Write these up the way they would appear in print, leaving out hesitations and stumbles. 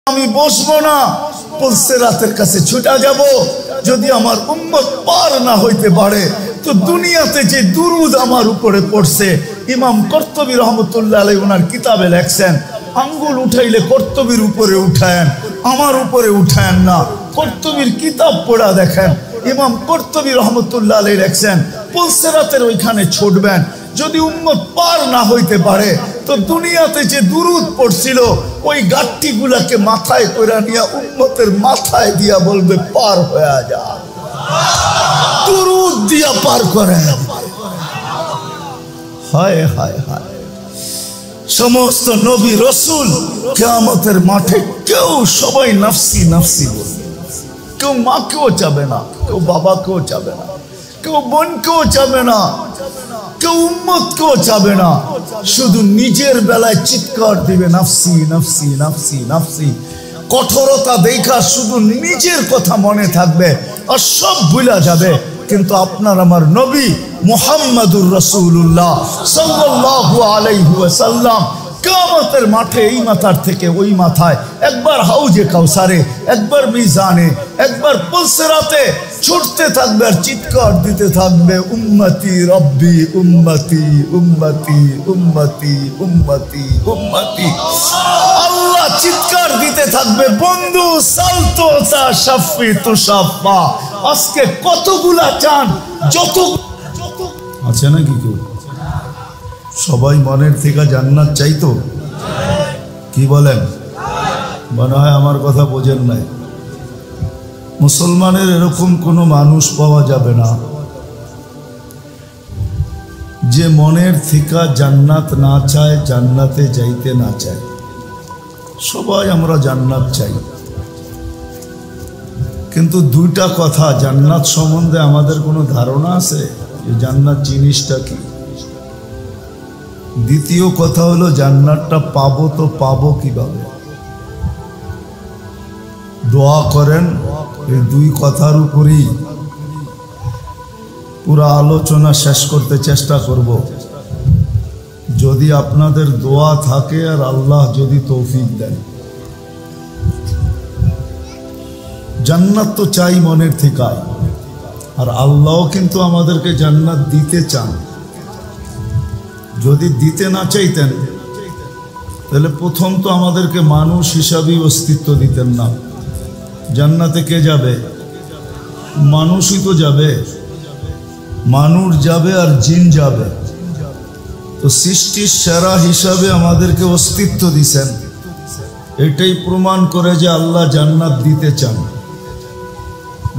আমি বসবো না, পুলসিরাতের কাছে ছুটা যাব। যদি আমার উম্মত পার না হইতে পারে তো দুনিয়াতে যে দুরুদ আমার উপরে পড়ছে, ইমাম কর্তুবী রহমতুল্লাহ আলাইহি ওনার কিতাবে লেখছেন, আঙ্গুল উঠাইলে কর্তুবীর উপরে উঠায়েন, আমার উপরে উঠায়েন না। কর্তুবীর কিতাব পড়া দেখেন, ইমাম কর্তুবী রহমতুল্লাহ আলাইহি লেখছেন পুলসিরাতের ওইখানে ছুটবেন। যদি উম্মত পার না হইতে পারে তো দুনিয়াতে যে দুরুদ পড়ছিল ওই গাঠটিগুলাকে মাথায় করে নিয়ে উম্মতের মাথায় দিয়া বলবে পার হয়ে যা, দুরুদ দিয়া পার করে। হায় হায় হায়, সমস্ত নবী রসুল কিয়ামতের মাঠে কেউ সবাই নফসি নফসি বলবে। কেউ মাকেও চাবে না, কেউ বাবাকেও চাবে না, কেউ বোনকেও চাবে না, কেউ উম্মতকেও চাবে না, শুধু নিজের বেলায় চিৎকার দিবে নফসি নফসি নফসি নফসি। কঠোরতা দেখা শুধু নিজের কথা মনে থাকবে আর সব ভুলা যাবে। কিন্তু আপনার আমার নবী মুহাম্মাদুর রাসূলুল্লাহ সাল্লাল্লাহু আলাইহি ওয়াসাল্লাম কিয়ামতের মাঠে এই মাথার থেকে ওই মাথায়, একবার হাউজে কাউসারে, একবার মিজানে, একবার পুলসিরাতে ছুটতে থাকবে আর চিৎকার দিতে থাকবে উম্মতি রব্বি উম্মতি উম্মতি উম্মতি উম্মতি উম্মতি। আল্লাহ চিৎকার দিতে থাকবে বন্ধু সালতো তা শাফি তুশাফা। আজকে কতগুলা চান, যত আছে নাকি কেউ? সবাই মনের থেকে জান্নাত চাইতো? কি বলেন? মনে হয় আমার কথা বোঝেন নাই। মুসলমানের এরকম কোনো মানুষ পাওয়া যাবে না যে মনের থেকে জান্নাত না চায়, জান্নাতে যাইতে না চায়। সবাই আমরা জান্নাত চাই, কিন্তু দুইটা কথা জান্নাত সম্বন্ধে আমাদের কোনো ধারণা আছে যে জান্নাত জিনিসটা কি? দ্বিতীয় কথা হলো জান্নাতটা পাবো তো পাবো কিভাবে? দোয়া করেন। এই দুই কথার উপরই পুরো আলোচনা শেষ করতে চেষ্টা করব, যদি আপনাদের দোয়া থাকে আর আল্লাহ যদি তৌফিক দেন। জান্নাত তো চাই মনের থেকে, আর আল্লাহ কিন্তু আমাদেরকে জান্নাত দিতে চান। যদি দিতে না চাইতেন তাহলে প্রথম তো আমাদেরকে মানুষ হিসাবেই অস্তিত্ব দিতেন না। জান্নাতে কে যাবে? মানুষই তো যাবে, মানুষ যাবে আর জিন যাবে। তো সৃষ্টির সেরা হিসাবে আমাদেরকে অস্তিত্ব দিছেন, এটাই প্রমাণ করে যে আল্লাহ জান্নাত দিতে চান।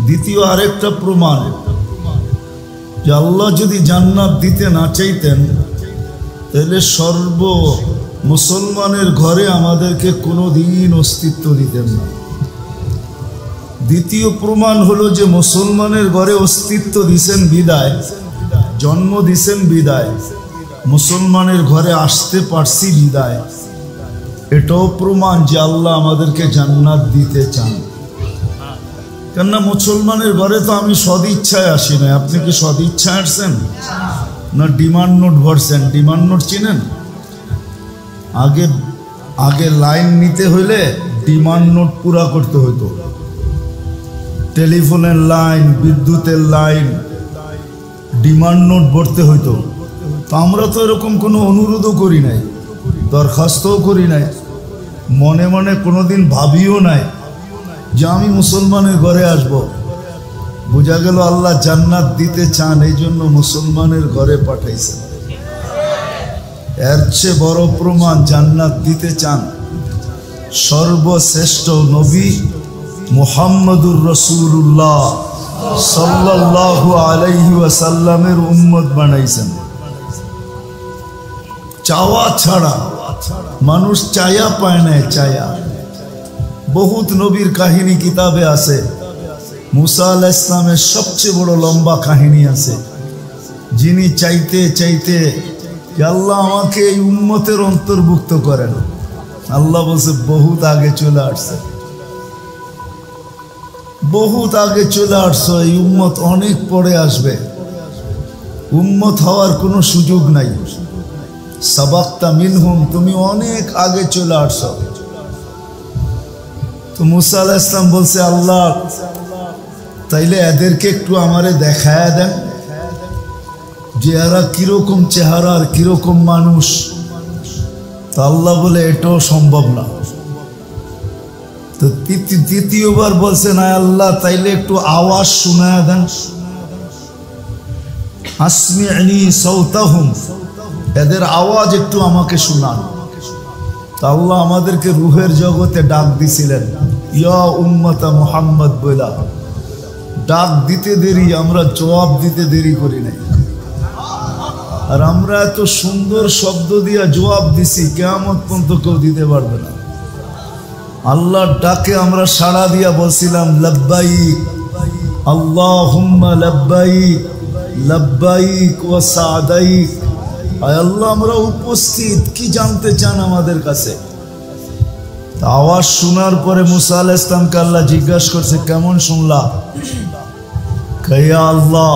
দ্বিতীয় আরেকটা প্রমাণ যে আল্লাহ যদি জান্নাত দিতে না চাইতেন তাহলে সর্ব মুসলমানের ঘরে আমাদেরকে কোনোদিন অস্তিত্ব দিতেন না। দ্বিতীয় প্রমাণ হলো যে মুসলমানের ঘরে অস্তিত্ব দিছেন বিদায়, জন্ম দিছেন বিদায়, মুসলমানের ঘরে আসতে পারছি বিদায়। এটাও প্রমাণ যে আল্লাহ আমাদেরকে জান্নাত দিতে চান। কেননা মুসলমানের ঘরে তো আমি সদিচ্ছায় আসি না। আপনি কি সদিচ্ছায় আসছেন না ডিমান্ড নোট ভরছেন? ডিমান্ড নোট চিনেন? আগে লাইন নিতে হইলে ডিমান্ড নোট পুরা করতে হতো। টেলিফোনের লাইন, বিদ্যুতের লাইন, ডিমান্ড নোট ভরতে হইতো। তো আমরা তো এরকম কোনো অনুরোধও করি নাই, দরখাস্তও করি নাই, মনে মনে কোনোদিন ভাবিও নাই যে আমি মুসলমানের ঘরে আসব। বোঝা গেল আল্লাহ জান্নাত দিতে চান, এই জন্য মুসলমানের ঘরে পাঠাইছেন। এর চেয়ে বড় প্রমাণ জান্নাত দিতে চান সর্বশ্রেষ্ঠ নবী মুহাম্মদুর রাসূলুল্লাহ সাল্লাল্লাহু আলাইহি ওয়াসাল্লামের উম্মত বানাইছেন। চাওয়া ছাড়া মানুষ চায়া পায় না। চায়া বহুত নবীর কাহিনী কিতাবে আছে। মুসা আলাইহিস সালামের সবচেয়ে বড় লম্বা কাহিনী আছে, যিনি চাইতে চাইতে যে আল্লাহ আমাকে এই উম্মতের অন্তর্ভুক্ত করেন, আল্লাহ বলছে বহুত আগে চলে আসছে, বহুত আগে চলে আসছো, এই উম্মত অনেক পরে আসবে, উম্মত হওয়ার কোনো সুযোগ নাই। সাবাক্তা মিনহুম, তুমি অনেক আগে চলে আসছো। তো মুসা আলাইহিস সালাম বলছে, আল্লাহ তাইলে এদেরকে একটু আমারে দেখায় দেন যে এরা কিরকম চেহারা আর কিরকম মানুষ। তা আল্লাহ বলে এটাও সম্ভব না। তো তৃতীয়বার বলছেন, আল্লাহ তাইলে একটু আওয়াজ শোনায় দেন, আসমি'নি সাওতাহুম, এদের আওয়াজ একটু আমাকে শোনান। তা আল্লাহ আমাদেরকে রুহের জগতে ডাক দিছিলেন, ইয়া উম্মতা মুহাম্মদ বলা। ডাক দিতে দেরি, আমরা জবাব দিতে দেরি করি নাই। আর আমরা এত সুন্দর শব্দ দিয়া জবাব দিছি, কিয়ামত পর্যন্ত কেউ দিতে পারবে না। আল্লাহর ডাকে আমরা সাড়া দিয়া বলছিলাম, লাব্বাইক আল্লাহুম্মা লাব্বাইক লাব্বাইক ওয়া সাদাইক। আয় আল্লাহ, আমরা উপস্থিত, কি জানতে চান আমাদের কাছে? আওয়াজ শোনার পরে মুসা আলাইহিস সালামকে আল্লাহ জিজ্ঞাসা করছে, কেমন শুনলা? ইয়া আল্লাহ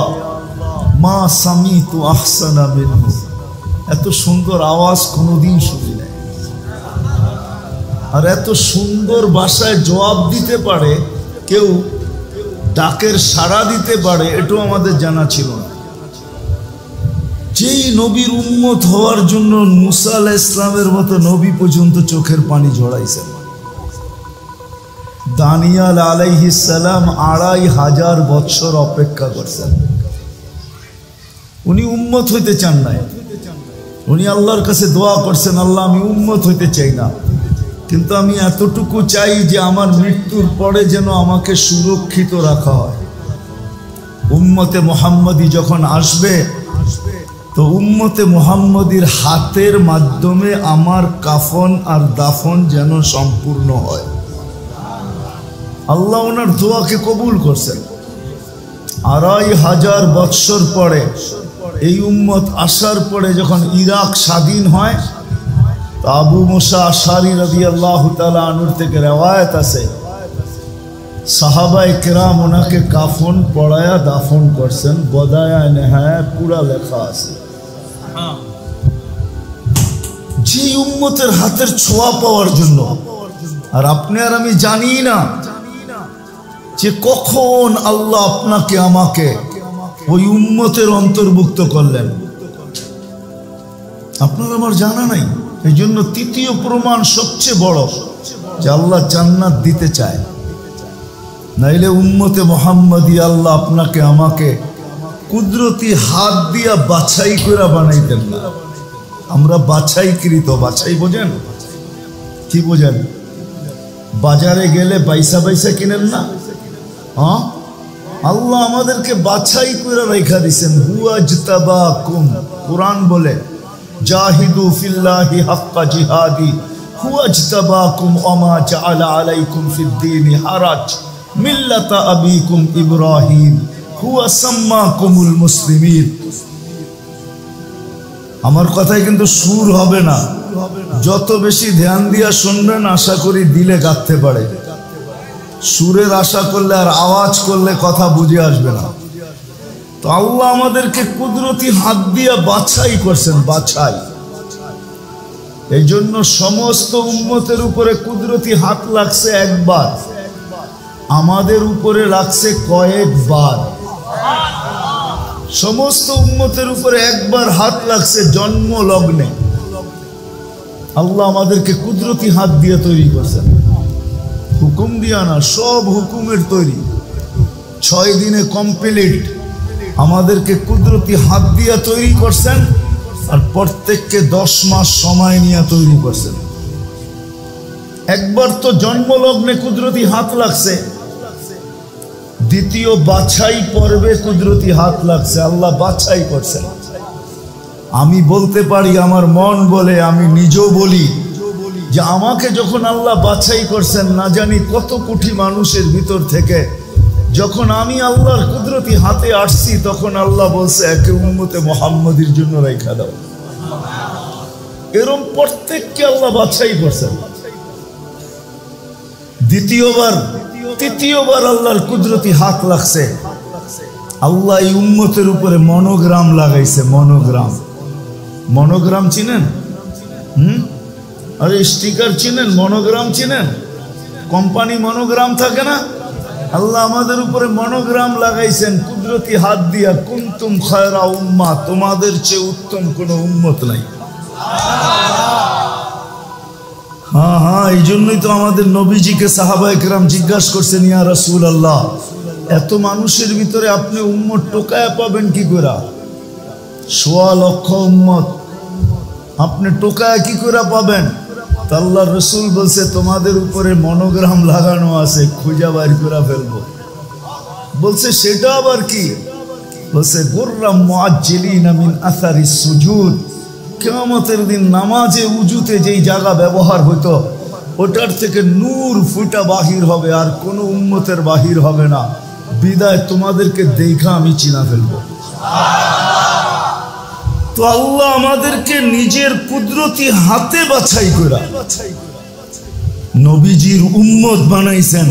মা সামিতু আহসানা মিনহু, এত সুন্দর আওয়াজ কোনোদিন শুনি নাই। আর এত সুন্দর ভাষায় জবাব দিতে পারে কেউ, ডাকের সাড়া দিতে পারে, এটাও আমাদের জানা ছিল না। যেই নবীর উম্মত হওয়ার জন্য মুসা আলাইহিস সালামের মতো নবী পর্যন্ত চোখের পানি ঝরাইছেন। দানিয়াল আলাইহিস সালাম 2500 বছর অপেক্ষা করছেন। উনি উম্মত হইতে চান নাই, উনি আল্লাহর কাছে দোয়া করছেন, আল্লাহ আমি উম্মত হইতে চাই না, কিন্তু আমি এতটুকু চাই যে আমার মৃত্যুর পরে যেন আমাকে সুরক্ষিত রাখা হয়। উম্মতে মুহাম্মদী যখন আসবে, তো উম্মতে মুহাম্মদীর হাতের মাধ্যমে আমার কাফন আর দাফন যেন সম্পূর্ণ হয়। আল্লাহ ওনার দোয়াকে কবুল করছেন। 2500 বৎসর পরে এই উম্মত আসার পরে যখন ইরাক স্বাধীন হয়, তো আবু মুসা আশআরী রাদিয়াল্লাহু তাআলা আনহু থেকে রওয়ায়াত আছে, সাহাবায়ে কেরাম ওনাকে কাফন পরায়া দাফন করছেন। বদায়া নেহায়া পুরা লেখা আছে। যে উম্মতের হাতের ছোঁয়া পাওয়ার জন্য। আর আপনি আর আমি জানি না যে কখন আল্লাহ আপনাকে আমাকে ওই উম্মতের অন্তর্ভুক্ত করলেন, আপনার আমার জানা নাই। এই জন্য তৃতীয় প্রমাণ সবচেয়ে বড় যে আল্লাহ জান্নাত দিতে চায়। নাইলে উম্মতে মুহাম্মদী আল্লাহ আপনাকে আমাকে কুদরতি হাত দিয়া বাছাই করে বানাইতেন না। আমরা বাছাইকৃত, বাছাই বোঝেন? কি বোঝেন? বাজারে গেলে বাইসা বাইসা কিনেন না? হ্যাঁ, আল্লাহ আমাদেরকে বাছাই করে রেখা দিছেন। হুয়াজতাবাকুম, কুরআন বলে জাহিদু ফিল্লাহি হাক্কা জিহাদি হুয়াজতাবাকুম ওমা জাআলা আলাইকুম ফিদ্দীনি হারাজ মিল্লাতা আবিকুম ইব্রাহিম হুয়া সাম্মাকুমুল মুসলিমিন। আমার কথায় কিন্তু সুর হবে না, যত বেশি ধ্যান দিয়া শুনবেন আশা করি দিলে গাঁথতে পারে। সুরের আশা করলে আর আওয়াজ করলে কথা বুঝে আসবে না। তো আল্লাহ আমাদেরকে কুদরতি হাত দিয়া বাছাই করছেন, বাছাই। এই জন্য সমস্ত উম্মতের উপরে কুদরতি হাত লাগছে একবার, আমাদের উপরে লাগছে কয়েকবার। সমস্ত উম্মতের উপরে একবার হাত লাগছে জন্ম লগ্নে। আল্লাহ আমাদেরকে কুদরতি হাত দিয়ে তৈরি করছেন, হুকুম দিয়া না, সব হুকুমের তৈরি। 6 দিনে কমপ্লিট আমাদেরকে কুদরতি হাত দিয়া তৈরি করছেন। আর প্রত্যেককে 10 মাস সময় নিয়ে তৈরি করছেন। একবার তো জন্মলগ্নে কুদরতি হাত লাগছে, দ্বিতীয় বাছাই পর্বে কুদরতি হাত লাগছে। আল্লাহ বাছাই করছেন। আমি বলতে পারি, আমার মন বলে, আমি নিজেও বলি যে আমাকে যখন আল্লাহ বাছাই করছেন, না জানি কত কোটি মানুষের ভিতর থেকে যখন আমি আল্লাহর কুদরতি হাতে আসছি, তখন আল্লাহ বলছে একে উম্মতে মুহাম্মদীর জন্য রেখা দাও। এরকম প্রত্যেককে আল্লাহ বাছাই করছেন। তৃতীয়বার আল্লাহর কুদরতি হাত লাগছে। আল্লাহ এই উম্মতের উপরে মনোগ্রাম লাগাইছে। মনোগ্রাম চিনেন? আরে স্টিকার চিনেন? মনোগ্রাম চিনেন? কোম্পানি মনোগ্রাম থাকে না, আল্লাহ আমাদের উপরে মনোগ্রাম লাগাইছেন কুদরতি হাত দিয়া, কুনতুম খায়রা উম্মাহ, তোমাদের চেয়ে উত্তম কোন উম্মত নাই। হ্যাঁ হ্যাঁ, এই জন্যই তো আমাদের নবীজিকে সাহাবায়ে কেরাম জিজ্ঞাসা করছেন, ইয়া রাসূলুল্লাহ, এত মানুষের ভিতরে আপনি উম্মত টোকায়া পাবেন কি করে? ১৬ লক্ষ উম্মত আপনি টোকায়া কি করে পাবেন? তা আল্লাহর রাসূল বলছে, তোমাদের উপরে মনোগ্রাম লাগানো আছে, খুঁজা বাইর করে ফেলবো। বলছে সেটা আবার কি? বলছে গুররাম মুআজ্জিলিনা মিন আসারিস সুজুদ, কিয়ামতের দিন নামাজে উজুতে যেই জায়গা ব্যবহার হতো ওটার থেকে নূর ফুটা বাহির হবে, আর কোনো উম্মতের বাহির হবে না। বিদায় তোমাদেরকে দেখা আমি চিনা ফেলবো। তো আল্লাহ আমাদেরকে নিজের কুদরতি হাতে বাছাই করা নবীজির উম্মত বানাইছেন,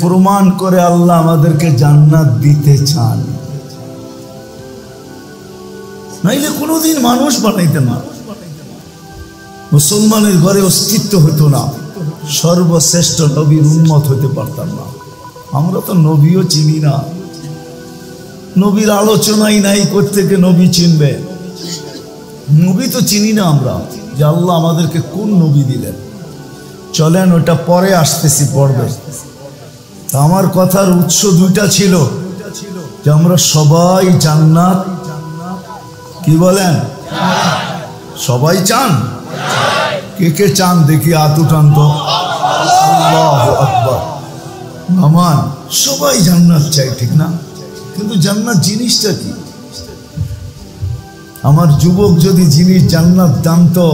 প্রমাণ করে আল্লাহ আমাদেরকে জান্নাত দিতে চান। নাইলে কোনোদিন মানুষ বানাইতেন না, মুসলমানের ঘরে অস্তিত্ব হতো না, সর্বশ্রেষ্ঠ নবীর উম্মত হইতে পারতাম না। আমরা তো নবীও চিনি না, নবীর আলোচনাই নাই, কোত্থেকে নবী চিনবে? নবী তো চিনি না আমরা, যে আল্লাহ আমাদেরকে কোন নবী দিলেন। চলেন ওটা পরে আসতেছি, পড়বে। আমার কথার উৎস দুইটা ছিল, যে আমরা সবাই জান্নাত, কি বলেন? সবাই চান? কে কে চান দেখি হাত উঠান তো। আল্লাহু আকবার। আমান, সবাই জান্নাত চাই, ঠিক না? কিন্তু জান্নাত জিনিসটা কি? আমার যুবক যদি জিনিস জান্নাত জানতো,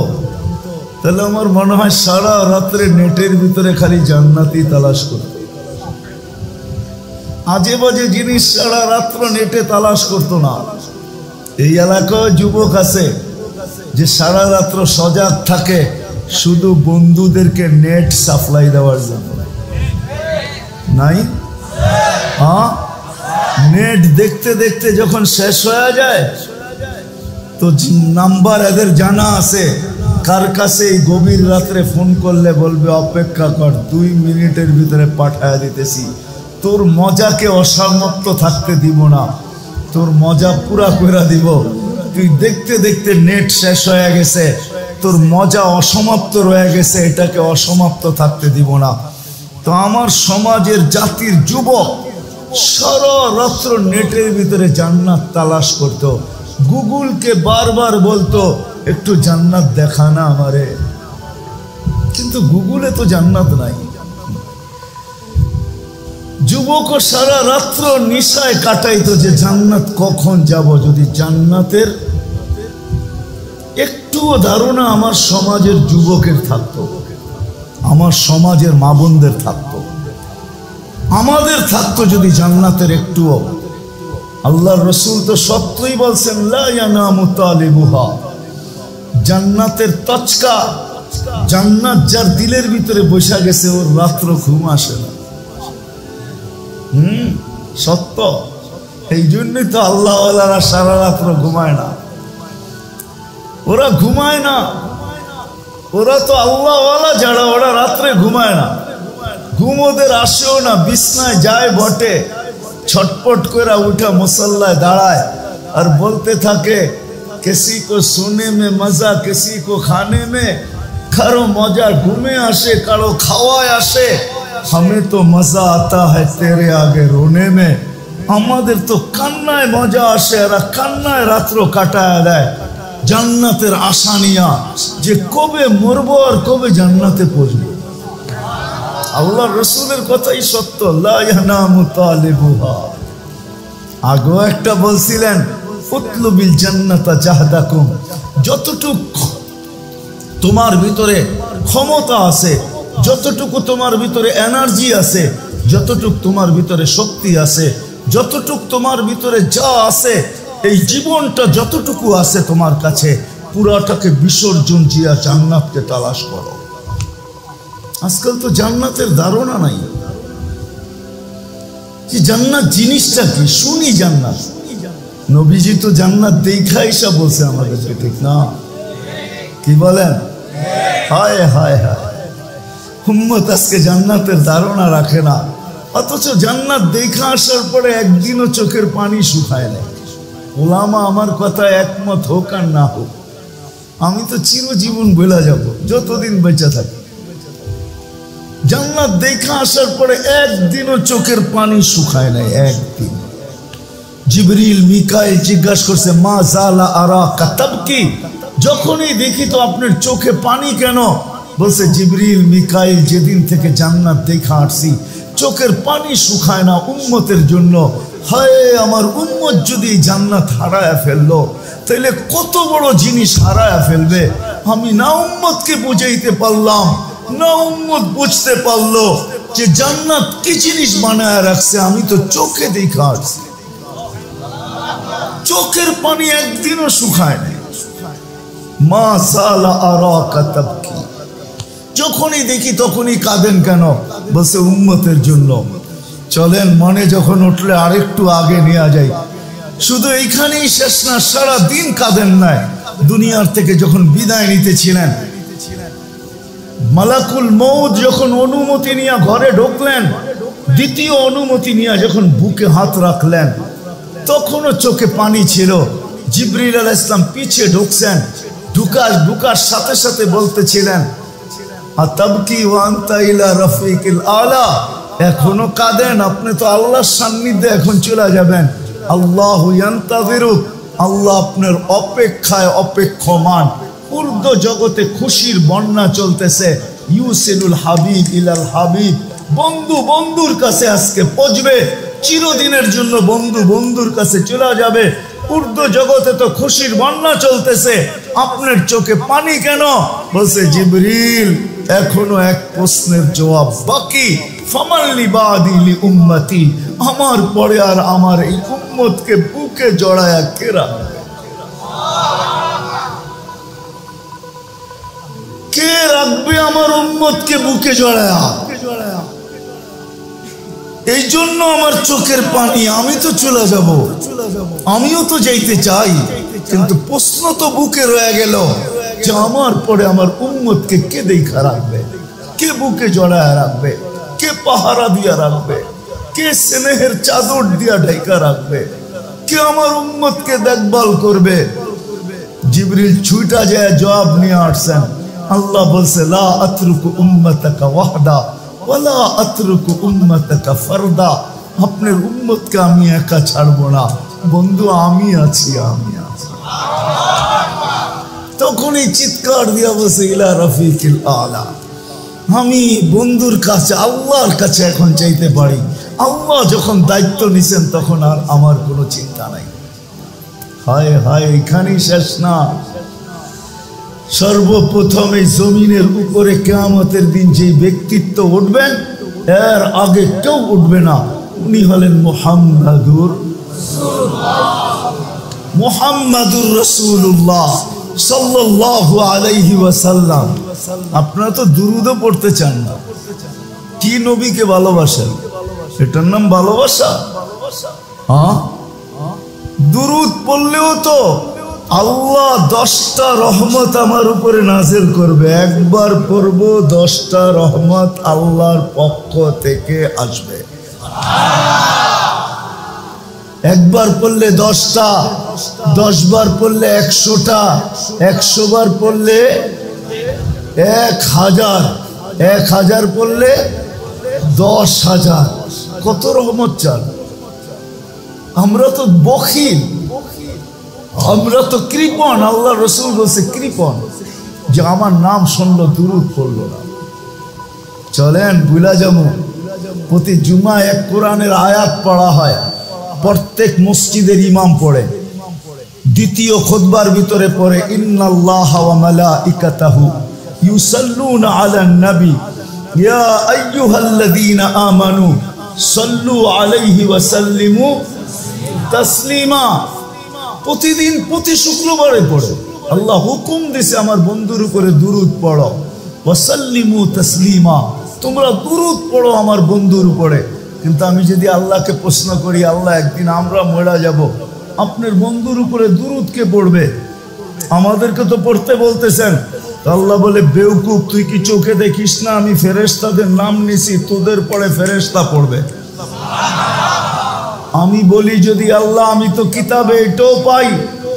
তাহলে আমার মনে হয় সারা রাত্রে নেটের ভিতরে খালি জান্নাতই তালাশ করত। আজে বাজে জিনিস সারা রাত্র নেটে তালাশ করতো না। এই এলাকায় যুবক আছে যে সারা রাত্র সজাগ থাকে শুধু বন্ধুদেরকে নেট সাপ্লাই দেওয়ার জন্য। নাই? হ্যাঁ, নেট দেখতে দেখতে যখন শেষ হয়ে যায় তো নাম্বার এদের জানা আছে, কার কাছে এই গভীর রাত্রে ফোন করলে বলবে অপেক্ষা কর, 2 মিনিটের ভিতরে পাঠায় দিতেছি। তোর মজাকে অসমাপ্ত থাকতে দিব না, তোর মজা পুরা করে দিব। তুই দেখতে দেখতে নেট শেষ হয়ে গেছে, তোর মজা অসমাপ্ত রয়ে গেছে, এটাকে অসমাপ্ত থাকতে দিব না। তো আমার সমাজের জাতির যুবক সারা রাত্র নেটের ভিতরে জান্নাত তালাশ করতো, গুগলকে বারবার বলতো একটু জান্নাত দেখা না আমারে, কিন্তু গুগলে তো জান্নাত নাই। যুবক সারা রাত্র নিশায় কাটাইতো যে জান্নাত কখন যাব। যদি জান্নাতের একটুও ধারণা আমার সমাজের যুবকের থাকতো, আমার সমাজের মা বোনদের থাকতো, আমাদের থাকতো যদি জান্নাতের একটুও। আল্লাহর রাসূল তো সত্যই বলছেন, লা ইয়ানামু তালিবুহা, জান্নাতের তচকা, জান্নাত যার দিলের ভিতরে বসে গেছে ওর রাত্র ঘুম আসে না। সত্য। এই জন্যই তো আল্লাহওয়ালারা সারা রাত্র ঘুমায় না, ওরা ঘুমায় না, ওরা তো আল্লাহওয়ালা যারা, ওরা রাত্রে ঘুমায় না, ঘুম ওদের আসেও না। বিছনায় যায় বটে, ছটপট করে উঠা মুসল্লায় দাঁড়ায় আর বলতে থাকে, কিসি কো সোনে মে মজা, কিসি কো খানে মে। কারো মজা ঘুমে আসে, কারো খাওয়ায় আসে। हमें तो मजा आता है तेरे आगे रोने में। আমাদের তো কান্নায় মজা আসে, আর কান্নায় রাত্র কাটায় দেয় জান্নাতের আশা নিয়া, যে কবে মরবো আর কবে জান্নাতে পৌঁছবো। আল্লাহর রাসূলের কথাই সত্য, লা ইয়ানামু তালিবুহা। আগেও একটা বলছিলেন, উতলুবিল জান্নাতা জাহদাকুম, যতটুক তোমার ভিতরে ক্ষমতা আছে, যতটুকু তোমার ভিতরে এনার্জি আছে, যতটুক তোমার ভিতরে শক্তি আছে, যতটুক তোমার ভিতরে যা আছে, এই জীবনটা যতটুকু আছে তোমার কাছে, পুরাটাকে বিসর্জন দিয়া জান্নাতকে তালাশ করো। আজকাল তো জান্নাতের ধারণা নাই, যে জান্নাত জিনিসটা কি। শুনি জান্নাত, নবীজি তো জান্নাত দেখা এসে বলছে আমাদেরকে, ঠিক না? কি বলেন? হায় হায় হায়। উম্মত আজকে জান্নাতের ধারণা রাখে না, অথচ জান্নাত দেখা আসার পরে একদিনও চোখের পানি শুকায় না। ওলামা আমার কথা একমত হোক আর না হোক, আমি তো চিরজীবন বলে যাব যতদিন বেঁচে থাকি, জান্নাত দেখা আসার পরে একদিনও চোখের পানি শুকায় নাই। একদিন জিবরিল মিকাইল জিজ্ঞাসা করছে, মা জালা আরাকা তাবকি, যখনই দেখি তো আপনার চোখে পানি কেন? বলছে, জিবরিল মিকাইল যেদিন থেকে জান্নাত দেখা আসছি চোখের পানি শুকায় না উম্মতের জন্য। হায় আমার উম্মত যদি জান্নাত হারায়া ফেললো তাহলে কত বড় জিনিস হারায়া ফেলবে। আমি না উম্মতকে বুঝাইতে পারলাম, না উম্মত বুঝতে পারলো যে জান্নাত কি জিনিস বানায় রাখছে। আমি তো চোখে দেখা আসছি, চোখের পানি একদিনও শুকায় না। মা সালা আরাকা তাবকি, যখনই দেখি তখনই কাঁদেন কেন? বলছে, উম্মতের জন্য। চলেন মনে যখন উঠলে আরেকটু আগে নিয়ে যাই। শুধু এইখানেই শেষ না, সারা দিন কাঁদেন নাই। দুনিয়ার থেকে যখন বিদায় নিতেছিলেন, মালাকুল মউত যখন অনুমতি নিয়ে ঘরে ঢুকলেন, দ্বিতীয় অনুমতি নিয়ে যখন বুকে হাত রাখলেন, তখনও চোখে পানি ছিল। জিবরিল আলাইহিস সালাম পিছে ঢুকছেন, ঢুকার সাথে সাথে বলতেছিলেন, আতাবকি ওয়া আনতা ইলা রাফিকিল আলা, এখনো কাঁদেন? আপনি তো আল্লাহর সান্নিধ্যে এখন চলে যাবেন। আল্লাহু ইয়ান্তাযিরুক, আল্লাহ আপনার অপেক্ষায় অপেক্ষমান। উর্দু জগতে খুশির বন্যা চলতেছে। ইউসিলুল হাবিব ইলাল হাবিব, বন্ধু বন্ধুর কাছে আজকে পৌঁছবে, চিরদিনের জন্য বন্ধু বন্ধুর কাছে চলে যাবে। উর্দু জগতে তো খুশির বন্যা চলতেছে, আপনার চোখে পানি কেন? বলছে, জিবরিল এখনো এক প্রশ্নের জবাব বাকি। ফামাল্লি বাদি লি উম্মতি, আমার পরে আর আমার এই উম্মতকে বুকে জড়ায়া কে রাখবে? কে রাখবে আমার উম্মতকে বুকে জড়ায়া? এই জন্য আমার চোখের পানি। আমি তো চলে যাব, আমিও তো যাইতে চাই, কিন্তু প্রশ্ন তো বুকে রয়ে গেল যে আমার পরে আমার উম্মতকে কে দেখা রাখবে, কে বুকে জড়ায় রাখবে, কে পাহারা দিয়া রাখবে, কে স্নেহের চাদর দিয়া ঢাকা রাখবে, কে আমার উম্মতকে দেখভাল করবে? জিবরিল ছুটা যায় জবাব নিয়ে আসছেন। আল্লাহ বলছে, লা আতরুকু উম্মতাকা ওয়াহদা ওয়ালা আতরুকু উম্মতাকা ফারদা, আপনার উম্মতকে আমি একা ছাড়বো না, বন্ধু আমি আছি, আমি আছি। তখনই চিৎকার দিয়া বসে, ইলা রাফিকিল আলা, আমি বন্ধুর কাছে আল্লাহর কাছে এখন চাইতে পারি। আল্লাহ যখন দায়িত্ব নিছেন তখন আর আমার কোনো চিন্তা নাই। হায় হায়, এখানেই শেষ না। সর্বপ্রথম এই জমিনের উপরে কিয়ামতের দিন যে ব্যক্তিত্ব উঠবেন, এর আগে কেউ উঠবে না। উনি হলেন মুহাম্মাদুর রাসূলুল্লাহ সাল্লাল্লাহু আলাইহি ওয়াসাল্লাম। আপনারা তো দুরূদও পড়তে চান না। কি নবীকে ভালোবাসেন? এটার নাম ভালোবাসা? হ্যাঁ, দুরূদ পড়লেও তো আল্লাহ 10টা রহমত আমার উপরে নাজিল করবে। একবার পড়ব 10টা রহমত আল্লাহর পক্ষ থেকে আসবে। একবার পড়লে 10টা, 10 বার পড়লে 100টা, 100 বার পড়লে 1000, 1000 পড়লে 10,000। কত রহমত চান? আমরা তো বখিল, আমরা তো কৃপণ। আল্লাহ রসুল বলছে কৃপণ, যে আমার নাম শুনলো দুরূদ পড়লো না। চলেন বুলা যাবো, প্রতি জুমা এক কোরআনের আয়াত পড়া হয়, প্রত্যেক মসজিদের ইমাম পড়ে। দ্বিতীয় খুতবার ভিতরে পড়ে, ইন্নাল্লাহা ওয়া মালাইকাতাহু ইউসাল্লুনা আলান নবী ইয়া আইয়ুহাল্লাযীনা আমানু সাল্লু আলাইহি ওয়া সাল্লিমু তাসলিমা। প্রতিদিন প্রতি শুক্রবারে পড়ে। আল্লাহ হুকুম দিছে আমার বন্ধুর উপরে দুরূদ পড়ো, ওয়া সাল্লিমু তাসলিমা, তোমরা দুরূদ পড়ো আমার বন্ধুর উপরে। কিন্তু আমি যদি আল্লাহকে প্রশ্ন করি, আল্লাহ একদিন আমরা মরে যাব, আপনার বন্ধুর উপরে দুরূদ কে পড়বে? আমাদেরকে তো পড়তে বলতেছেন, আল্লাহ বলে বেউকুফ, তুই কি চোখে দেখিস না আমি ফেরেশতাদের নাম নিছি, তোদের পরে ফেরেশতা পড়বে। আমি বলি যদি আল্লাহ, আমি তো কিতাবে এটাও পাই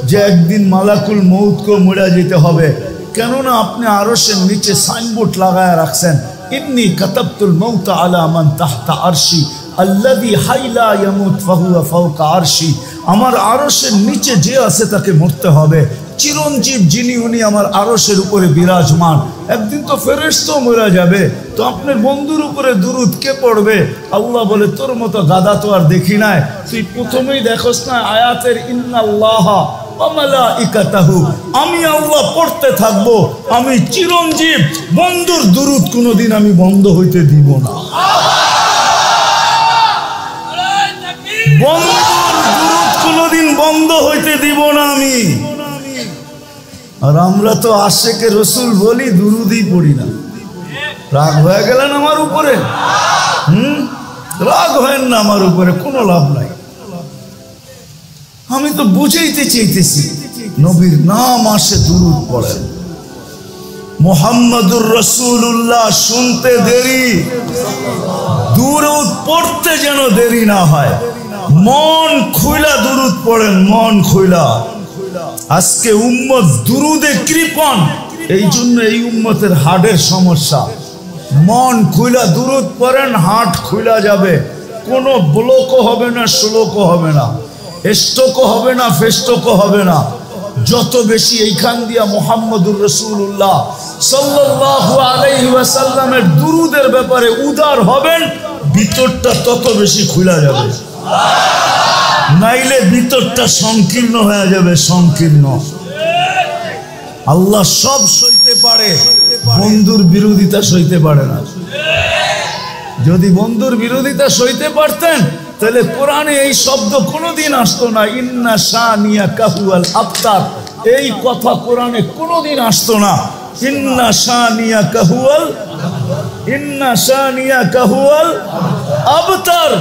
যে একদিন মালাকুল মউতকে মরে যেতে হবে, কেননা আপনি আরশের নিচে সাইনবোর্ড লাগায় রাখছেন, ইন্নী কাতাবতুল মউতা আলা মান তাহতা আরশি আল্লাযী হাইলা ইয়ামুত ফাহুয়া ফাওকা আরশি। আমার আরশের নিচে যে আছে তাকে মরতে হবে। চিরঞ্জীব যিনি, উনি আমার আরশের উপরে বিরাজমান। একদিন তো ফেরেশতাও মরে যাবে, তো আপনার বন্ধুর উপরে দুরূদ কে পড়বে? আল্লাহ বলে তোর মতো গাদা তো আর দেখি নাই, তুই প্রথমেই দেখোস না আয়াতের ইন্নাল্লাহা ওয়া মালাইকাতাহু, আমি আল্লাহ পড়তে থাকবো। আমি চিরঞ্জীব, বন্ধুর দুরূদ কোনোদিন আমি বন্ধ হইতে দিব না। বন্ধুর দুরূদ কোনোদিন বন্ধ হইতে দিব না আমি। আর আমরা তো আশেকে রসুল বলি, দুরূদই পড়ি না। রাগ হয়ে গেলেন আমার উপরে? রাগ হয় না আমার উপরে, কোনো লাভ নাই। আমি তো বুঝাইতে চাইতেছি, নবীর নাম আসে দুরূদ পড়েন। মুহাম্মাদুর রাসূলুল্লাহ শুনতে দেরি, দুরূদ পড়তে যেন দেরি না হয়। মন খুইলা দুরূদ পড়েন, মন খুইলা। আজকে উম্মত দুরূদে কৃপণ, এই জন্য এই উম্মতের হার্টের সমস্যা। মন খুইলা দুরূদ পড়েন, হার্ট খুইলা যাবে। কোনো ব্লকও হবে না, শ্লোকও হবে না, স্ট্রোকও হবে না, ফেস্ট্রোকও হবে না। যত বেশি এইখান দিয়া মুহাম্মদুর রাসূলুল্লাহ সাল্লাল্লাহু আলাইহি ওয়াসাল্লামের দুরূদের ব্যাপারে উদার হবেন, ভিতরটা তত বেশি খুইলা যাবে। নাইলে ভিতরটা সংকীর্ণ হয়ে যাবে, সংকীর্ণ। আল্লাহ সব সইতে পারে, বন্ধুর বিরোধিতা সইতে পারে না। যদি বন্ধুর বিরোধিতা সইতে পারতেন তাহলে কোরআনে এই শব্দ কোনোদিন আসতো না। ইন্না শানিয়াকাহু আল আবতার, এই কথা কোরআনে কোনোদিন আসতো না। ইন্না শানিয়াকাহু আল আবতার,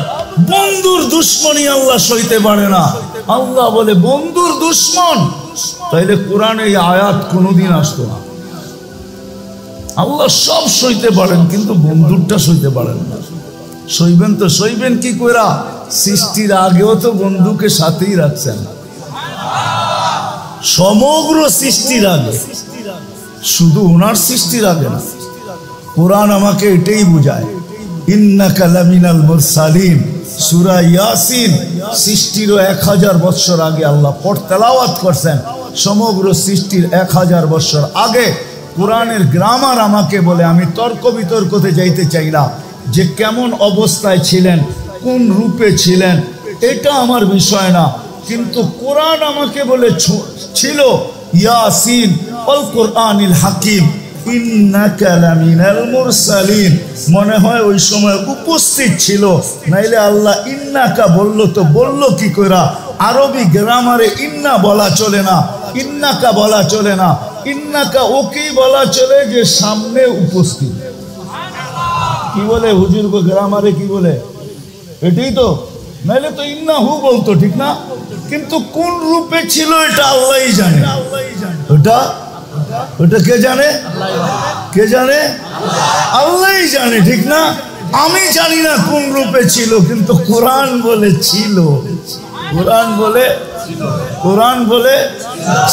বন্ধুর দুশ্মনী আল্লাহ সইতে পারে না। আল্লাহ বলে বন্ধুর দুশ্মন, তাইলে কোরআনে এই আয়াত কোনোদিন আসতো না। আল্লাহ সব সইতে পারেন, কিন্তু বন্ধুরটা সইতে পারেন না। সইবেন তো সইবেন কি কইরা? সৃষ্টির আগেও তো বন্ধুকে সাথেই রাখছেন, সমগ্র সৃষ্টির আগে, শুধু ওনার সৃষ্টির আগে না। কোরআন আমাকে এটাই বুঝায়, ইন্নাকা লামিনাল মুরসালিন। সূরা ইয়াসিন সৃষ্টির 1000 বছর আগে আল্লাহ তেলাওয়াত করছেন, সমগ্র সৃষ্টির 1000 বছর আগে। কোরআনের গ্রামার আমাকে বলে, আমি তর্ক বিতর্কতে যাইতে চাই না যে কেমন অবস্থায় ছিলেন, কোন রূপে ছিলেন, এটা আমার বিষয় না। কিন্তু কোরআন আমাকে বলে ছিল ইয়াসিন ওয়াল কোরআনিল হাকিম ইন্নাকা লামিনাল মুরসালিন। মনে হয় ওই সময় উপস্থিত ছিল, নাইলে আল্লাহ ইন্নাকা বললো তো বললো কি কইরা? আরবি গ্রামারে ইন্না বলা চলে না, ইন্নাকা বলা চলে না। ইন্নাকা ওকেই বলা চলে যে সামনে উপস্থিত। কি বলে হুজুর গো গ্রামারে, কি বলে? এটাই তো, নাইলে তো ইন্না হু বলতো, ঠিক না? কিন্তু কোন রূপে ছিল এটা আল্লাহই জানে। ওটা কে জানে? কে জানে? আল্লাহই জানে, ঠিক না? আমি জানি না কোন রূপে ছিল, কিন্তু কোরআন বলে ছিল। কোরআন বলে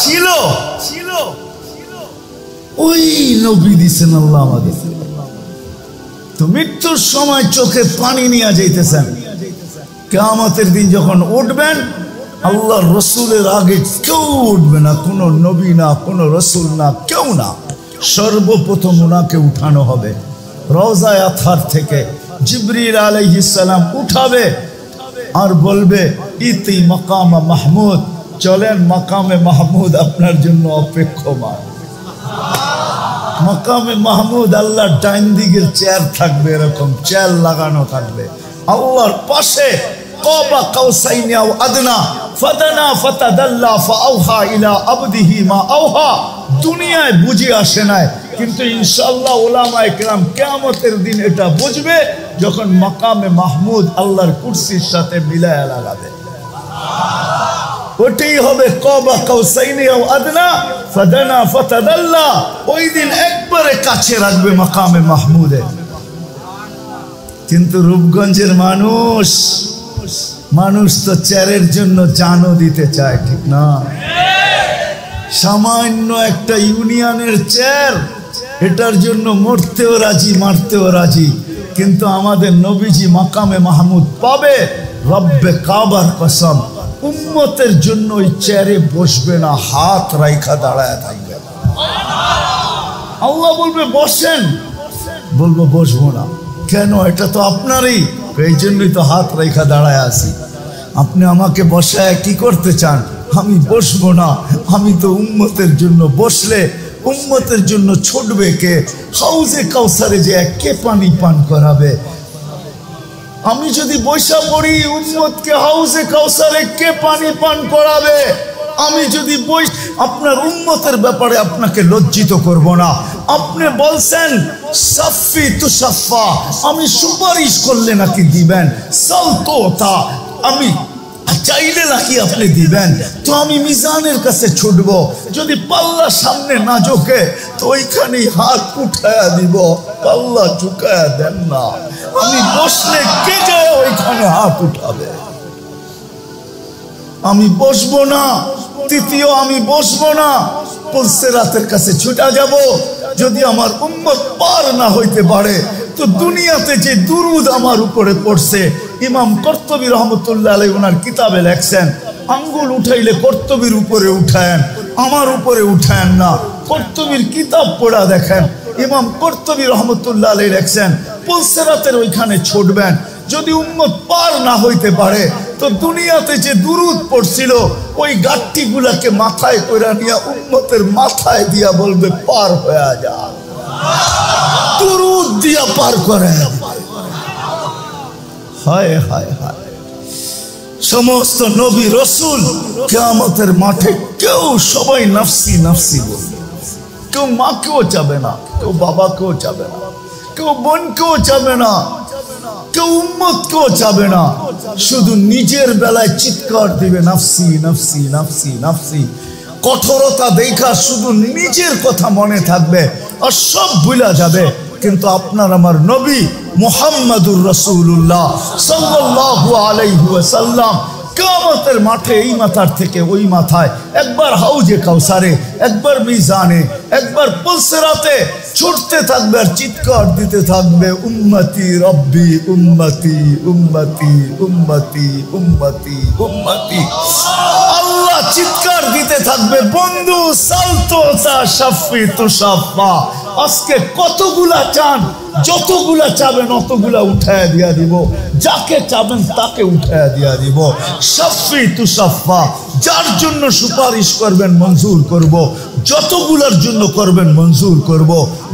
ছিল। ওই নবী দিছেন আল্লাহ আমাদের। তো মৃত্যুর সময় চোখে পানি নিয়ে যাইতেছেন, কিয়ামতের দিন যখন উঠবেন, আল্লাহ রসুলের আগে কেউ উঠবে না, কোনো নবী না, কোনো রসুল না, কেউ না। সর্বপ্রথম ওনাকে উঠানো হবে রওজায়ে আতহার থেকে। জিবরিল আলাইহিস সালাম উঠাবে আর বলবে ইতি মাকামে মাহমুদ, চলেন মাকামে মাহমুদ আপনার জন্য অপেক্ষমান। মাকামে মাহমুদ আল্লাহর ডাইন দিকের চেয়ার থাকবে, এরকম চেয়ার লাগানো থাকবে আল্লাহর পাশে। কাবা কাউসাইনি আও আদনা ফাদানা ফাতাদাল্লা ফাআওহা ইলা আবদিহি মা আওহা। দুনিয়ায় বুঝে আসে নাই, কিন্তু ইনশাআল্লাহ উলামায়ে কেরাম কিয়ামতের দিন এটা বুঝবে যখন মাকামে মাহমুদ আল্লাহর কুরসির সাথে মিলায়া লাগাবে। ওটাই হবে কাবা কাউসাইনি আও আদনা ফাদানা ফাতাদাল্লা। ওই দিন একবারে কাছে রাখবে মাকামে মাহমুদে। কিন্তু রূপগঞ্জের মানুষ তো চেয়ারের জন্য জানও দিতে চায়, ঠিক না? সামান্য একটা ইউনিয়নের চেয়ার, এটার জন্য মরতেও রাজি, মারতেও রাজি। কিন্তু আমাদের নবীজি মাকামে মাহমুদ পাবে, রব্বে কাবার কসম, উম্মতের জন্য ওই চেয়ারে বসবে না, হাত রাইখা দাঁড়ায় থাকবে। আল্লাহ বলবে বসেন, বলবো বসবো না। কেন? এটা তো আপনারই, এই জন্যই তো হাত রাইখা দাঁড়ায় আছি। আপনি আমাকে বসায় কি করতে চান? আমি বসবো না। আমি তো উম্মতের জন্য, বসলে উম্মতের জন্য ছুটবে কে? হাউজে কাউসারে যে কে পানি পান করাবে? আমি যদি বৈশা পড়ি, উম্মতকে হাউজে কাউসারে কে পানি পান করাবে? আমি যদি আপনার উম্মতের ব্যাপারে আপনাকে লজ্জিত করব না। আপনি বলছেন সাফি তুসাফা, আমি সুপারিশ করলে নাকি দিবেন, সালতোতা আমি চাইলে নাকি আপনি দিবেন। তো আমি মিজানের কাছে ছুটব, যদি পাল্লা সামনে না ঝোঁকে তো ওইখানেই হাত উঠায়া দিব। পাল্লা ঝুঁকায়া দেন না, আমি বসলে কে যায় ওইখানে হাত উঠাবে? আমি বসবো না। তৃতীয়, আমি বসবো না, পুলসেরাতের কাছে ছুটা যাব। যদি আমার উম্মত পার না হইতে পারে তো দুনিয়াতে যে দুরুদ আমার উপরে পড়ছে, ইমাম কর্তুবী রহমতুল্লাহ আলাইহি ওনার কিতাবে লেখছেন, আঙ্গুল উঠাইলে কর্তুবীর উপরে উঠায়েন, আমার উপরে উঠায়েন না। কর্তুবীর কিতাব পড়া দেখেন, ইমাম কর্তুবী রহমতুল্লাহ আলাইহি লেখছেন পুলসেরাতের ওইখানে ছুটবেন। যদি উম্মত পার না হইতে পারে তো দুনিয়াতে যে দুরুদ পড়ছিল ওই গাঠটি গুলাকে মাথায় করে নিয়ে উম্মতের মাথায় দিয়া বলবে পার হয়ে যা, দুরুদ দিয়া পার করে। হায় হায় হায়, সমস্ত নবী রসুল কিয়ামতের মাঠে কেউ, সবাই নাফসি নাফসি বলবে। কেউ মাকেও চাবে না, কেউ বাবাকেও চাবে না, কেউ বোনকেও চাবে না, কেউ উম্মতকেও চাবে না। শুধু নিজের বেলায় চিৎকার দিবে নাফসি নাফসি নাফসি নাফসি। কঠোরতা দেখা শুধু নিজের কথা মনে থাকবে আর সব ভুলা যাবে। কিন্তু আপনার আমার নবী মুহাম্মাদুর রাসূলুল্লাহ সাল্লাল্লাহু আলাইহি ওয়াসাল্লাম কিয়ামতের মাঠে এই মাথার থেকে ওই মাথায়, একবার হাউজে কাউসারে, একবার মিজানে, একবার পুলসিরাতে ছুটতে থাকবে আর চিৎকার দিতে থাকবে উম্মতি রব্বি উম্মতি উম্মতি উম্মতি উম্মতি উম্মতি। আল্লাহ চিৎকার দিতে থাকবে বন্ধু সালতোতা শাফি তুসাফা। আজকে কতগুলা চান, যতগুলা চাবেন অতগুলা উঠায় দিয়া দিব, যাকে চাবেন তাকে উঠায় দিয়া দিব। শাফি তুসাফা, যার জন্য সুপারিশ করবেন মঞ্জুর করব, যতগুলার জন্য করবেন মঞ্জুর করব।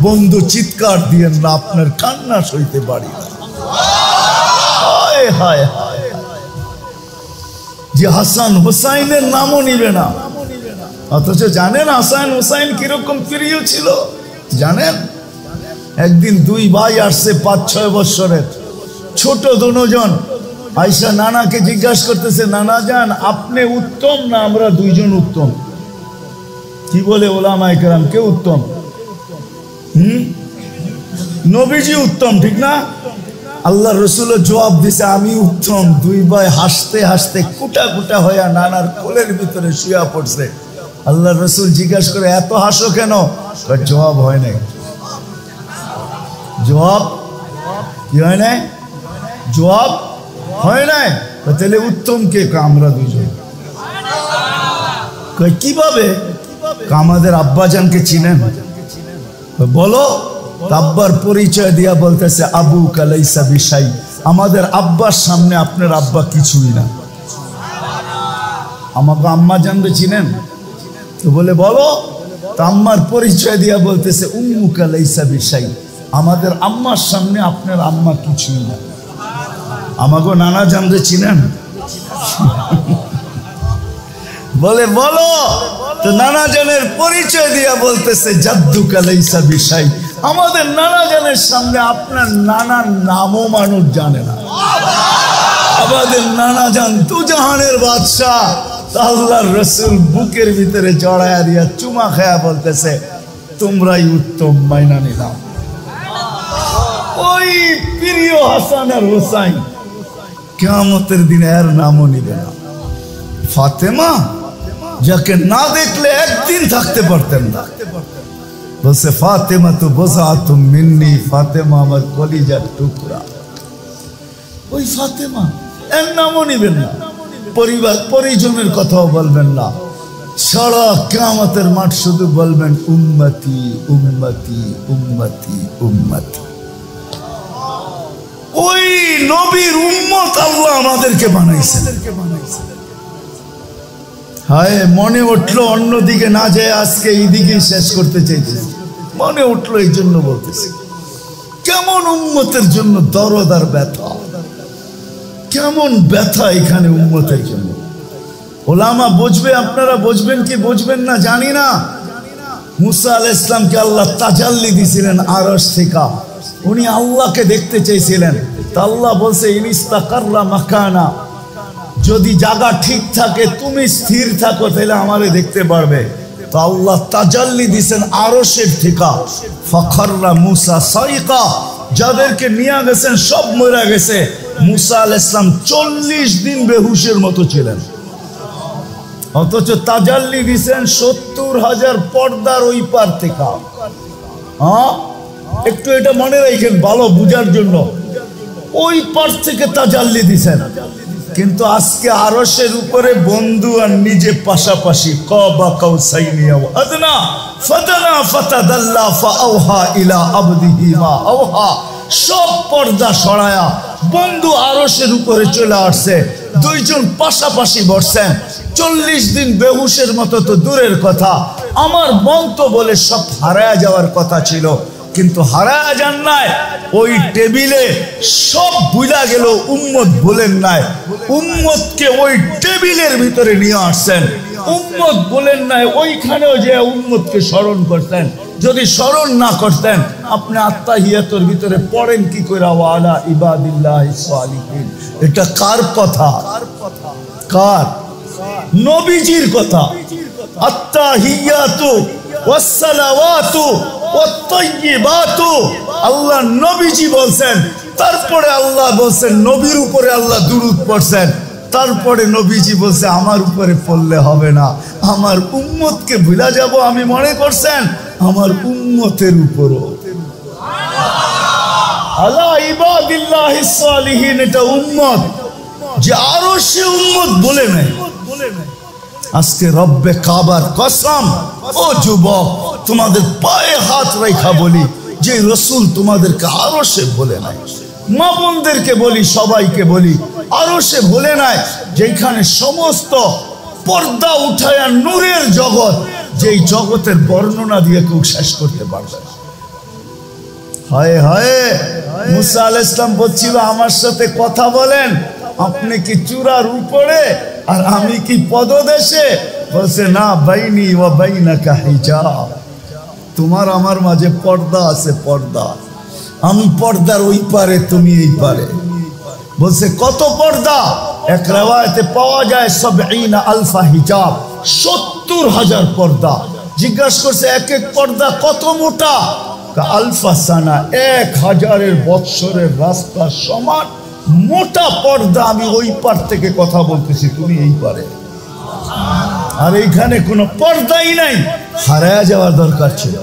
বন্ধু চিৎকার দিয়েন না, আপনার কান্না সইতে পারি না। হায় হায় হায়, যে হাসান হুসাইনের নামও নিবে না, অথচ জানেন হাসান হুসাইন কিরকম প্রিয় ছিল? জানেন, একদিন দুই ভাই আসছে ৫-৬ বছরের ছোট দুজন, আয়সা নানাকে জিজ্ঞাসা করতেছে, নানা জান আপনি উত্তম না আমরা দুইজন উত্তম? কি বলে ওলামায়ে কেরাম, কে উত্তম? নবীজি উত্তম, ঠিক না? আল্লাহ রসুল জবাব দিছে আমি উত্তম। দুই ভাই হাসতে হাসতে কুটা কুটা হইয়া নানার কোলের ভিতরে শুয়া পড়ছে। আল্লাহ রসুল জিজ্ঞাসা করে এত হাসো কেন? জবাব হয় নাই। জবাব কি হয় নাই? জবাব হয় নাই। তাহলে উত্তম কে? আমরা দুজন। কিভাবে? আমাদের আব্বাজানকে চিনেন? বলো। আব্বার পরিচয় দিয়া বলতেছে আবু কালাইসা বিশাই, আমাদের আব্বার সামনে আপনার আব্বা কিছুই না। আমাকে আম্মা জানবে চিনেন? তো বলে বলো। আম্মার পরিচয় দিয়া বলতেছে উম্মু কালাইসা বিশাই, আমাদের আম্মার সামনে আপনার আম্মা কিছুই না। আমাকে নানা জানবে চিনেন? বলে বলো। তো নানা জানের পরিচয় দিয়া বলতেছে জাদ্দু কালাইসা বিশাই, আমাদের নানা জানের সামনে আপনার নানার নামও মানুষ জানে না। আমাদের নানা জান দুজাহানের বাদশাহ, আল্লাহর রাসূল বুকের ভিতরে জড়ায়া দিয়া চুমা খায়া বলতেছে তোমরাই উত্তম, মাইনা নিলাম। ওই প্রিয় হাসান আর হোসাইন কিয়ামতের দিনে এর নামও নিবে না। ফাতেমা যাকে না দেখলে একদিন থাকতে পারতেন না, বলছে ফাতেমা তো বযাতুম মিন্নি, ফাতেমা আমার কলিজার টুকরা। ওই ফাতেমা এর নামও নিবেন না, পরিবার পরিজনের কথাও বলবেন না, সারা কিয়ামতের মাঠ শুধু বলবেন উম্মতি উম্মতি উম্মতি উম্মতি। ওই নবীর উম্মত আল্লাহ আমাদেরকে বানাইছেন। হায় মনে উঠলো অন্যদিকে না যায় আজকে এইদিকে শেষ করতে চাইতেছি, মনে উঠলো এই জন্য বলতেছি। কেমন উম্মতের জন্য দরদ আর ব্যথা, কেমন ব্যথা এখানে উম্মতের জন্য। ওলামা বুঝবে, আপনারা বুঝবেন কি বুঝবেন না জানি না। মুসা আলাইহিস সালামকে আল্লাহ তাজাল্লি দিয়েছিলেন আরশ থেকে, উনি আল্লাহকে দেখতে চাইছিলেন। তা আল্লাহ বলছে ইনিস্তাকাররা মাকানা, যদি জায়গা ঠিক থাকে তুমি স্থির থাকো তাহলে আমারে দেখতে পারবে। তো আল্লাহ তাজাল্লি দিয়েছেন আরশের থেকে। ফাখাররা মুসা সাইকা, যাদেরকে নিয়ে গেছেন সব মরে গেছে। মুসা আলাইহিস সালাম 40 দিন বেহুশের মতো ছিলেন, অথচ তাজাল্লি দিয়েছেন 70,000 পর্দার ওই পার থেকে। হ্যাঁ, একটু এটা মনে রাখেন ভালো বুঝার জন্য, ওই পার থেকে তাজাল্লি দিয়েছেন। কিন্তু আজকে আরশের উপরে বন্ধু আর নিজে পাশাপাশি। কাবা কাউসাইনি আও আদনা ফাদানা ফাতাদাল্লা ফাআওহা ইলা আবদিহি মা আওহা, সব পর্দা সরায়া বন্ধু আরশের উপরে চলে আসছে, দুইজন পাশাপাশি বসছেন। 40 দিন বেহুশের মতো তো দূরের কথা, আমার মন তো বলে সব হারায়া যাওয়ার কথা ছিল, কিন্তু হারায়া যান নাই। ওই টেবিলে সব ভুলা গেল, উম্মত বলেন নাই। উম্মতকে ওই টেবিলের ভিতরে নিয়ে আসছেন, উম্মত বলেন নাই। ওইখানেও যে উম্মতকে স্মরণ করতেন, যদি স্মরণ না করতেন আপনি আত্তাহিয়াতুর ভিতরে পড়েন কি করে ওয়ালা ইবাদিল্লাহিস সালিহিন। এটা কার কথা? কার? নবীজির কথা। আত্তাহিয়াতু ওয়াসসালাওয়াতু ওয়াত-তাইয়্যিবাতু, আল্লাহ নবীজি বলছেন। তারপরে আল্লাহ বলছেন নবীর উপরে আল্লাহ দুরূদ পড়ছেন। তারপরে নবীজি বলছে আমার উপরে পড়লে হবে না, আমার উম্মতকে ভুলা যাব আমি মনে করছেন, আমার উম্মতের উপরও। আলা ইবাদিল্লাহিস সালিহিন, এটা উম্মত, যে আরো সে উম্মত বলে নাই। আজকে রব্বে কাবার কসম, ও যুবক তোমাদের পায়ে হাত রেখা বলি, যে রসুল তোমাদেরকে আরো সে বলে নাই। মা বোনদেরকে বলি, সবাইকে বলি, আরো সে বলে নাই, যেখানে সমস্ত পর্দা উঠায়া নূরের জগৎ, যেই জগতের বর্ণনা দিয়ে কেউ শেষ করতে পারবে না। হায় হায়, মুসা আলাইহিস সালাম বলছিল আমার সাথে কথা বলেন, আপনি কি চূড়ার উপরে আর আমি কি পদদেশে? বলছে না, বাইনি ওয়া বাইনাকা হিজাব, তোমার আমার মাঝে পর্দা আছে, পর্দা। আমি পর্দার ওই পারে, তুমি এই পারে। বলছে কত পর্দা? এক রিওয়ায়াতে পাওয়া যায় ৭০ আলফা হিজাব, ৭০,০০০ পর্দা। জিজ্ঞাসা করছে এক এক পর্দা কত মোটা? আলফা সানা, ১,০০০ বৎসরের রাস্তা সমান মোটা পর্দা। আমি ওই পার থেকে কথা বলতেছি, তুমি এই পারে। আর এইখানে কোনো পর্দাই নাই। হারায়া যাওয়ার দরকার ছিল,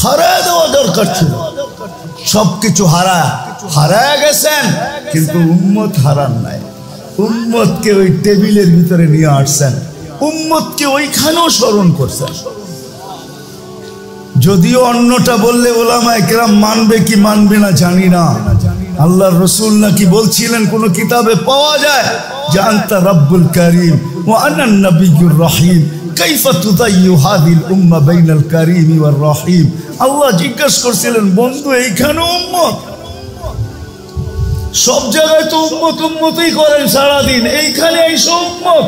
হারায়া দেওয়া দরকার ছিল। সবকিছু হারায়া গেছেন, কিন্তু উম্মত হারান নাই। উম্মতকে ওই টেবিলের ভিতরে নিয়ে আসছেন, উম্মতকে ওইখানেও স্মরণ করছেন। যদিও অন্যটা বললে ওলামায়ে কেরাম মানবে কি মানবে না জানি না। আল্লাহর রাসূল নাকি বলছিলেন, কোন কিতাবে পাওয়া যায় যে আনতা রাব্বুল কারীম ওয়া আনা নবিয়্যুর রহিম, কাইফা তুদাইয়ু হাযিল উম্মাহ বাইনাল কারীম ওয়ার রহিম। আল্লাহ জিজ্ঞাসা করছিলেন, বন্ধু এইখানে উম্মত, সব জায়গায় তো উম্মত উম্মতই করেন সারাদিন, এইখানে এইসব উম্মত।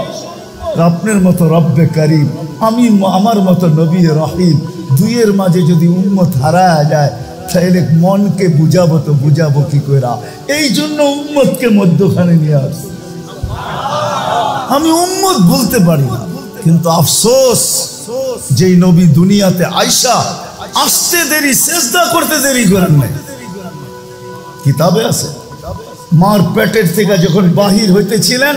আপনার মতো রব্বে কারীম, আমি আমার মতো নবী রহিম, দুইয়ের মাঝে যদি উম্মত হারায়া যায় তাহলে মনকে বুঝাবো তো বুঝাবো কি করে? এই জন্য উম্মতকে মধ্যখানে নিয়ে আসছে। আমি উম্মত বলতে পারি না। কিন্তু আফসোস, যেই নবী দুনিয়াতে আইসা আসতে দেরি, সেজদা করতে দেরি করেন নাই। কিতাবে আছে, মার পেটের থেকে যখন বাহির হইতেছিলেন,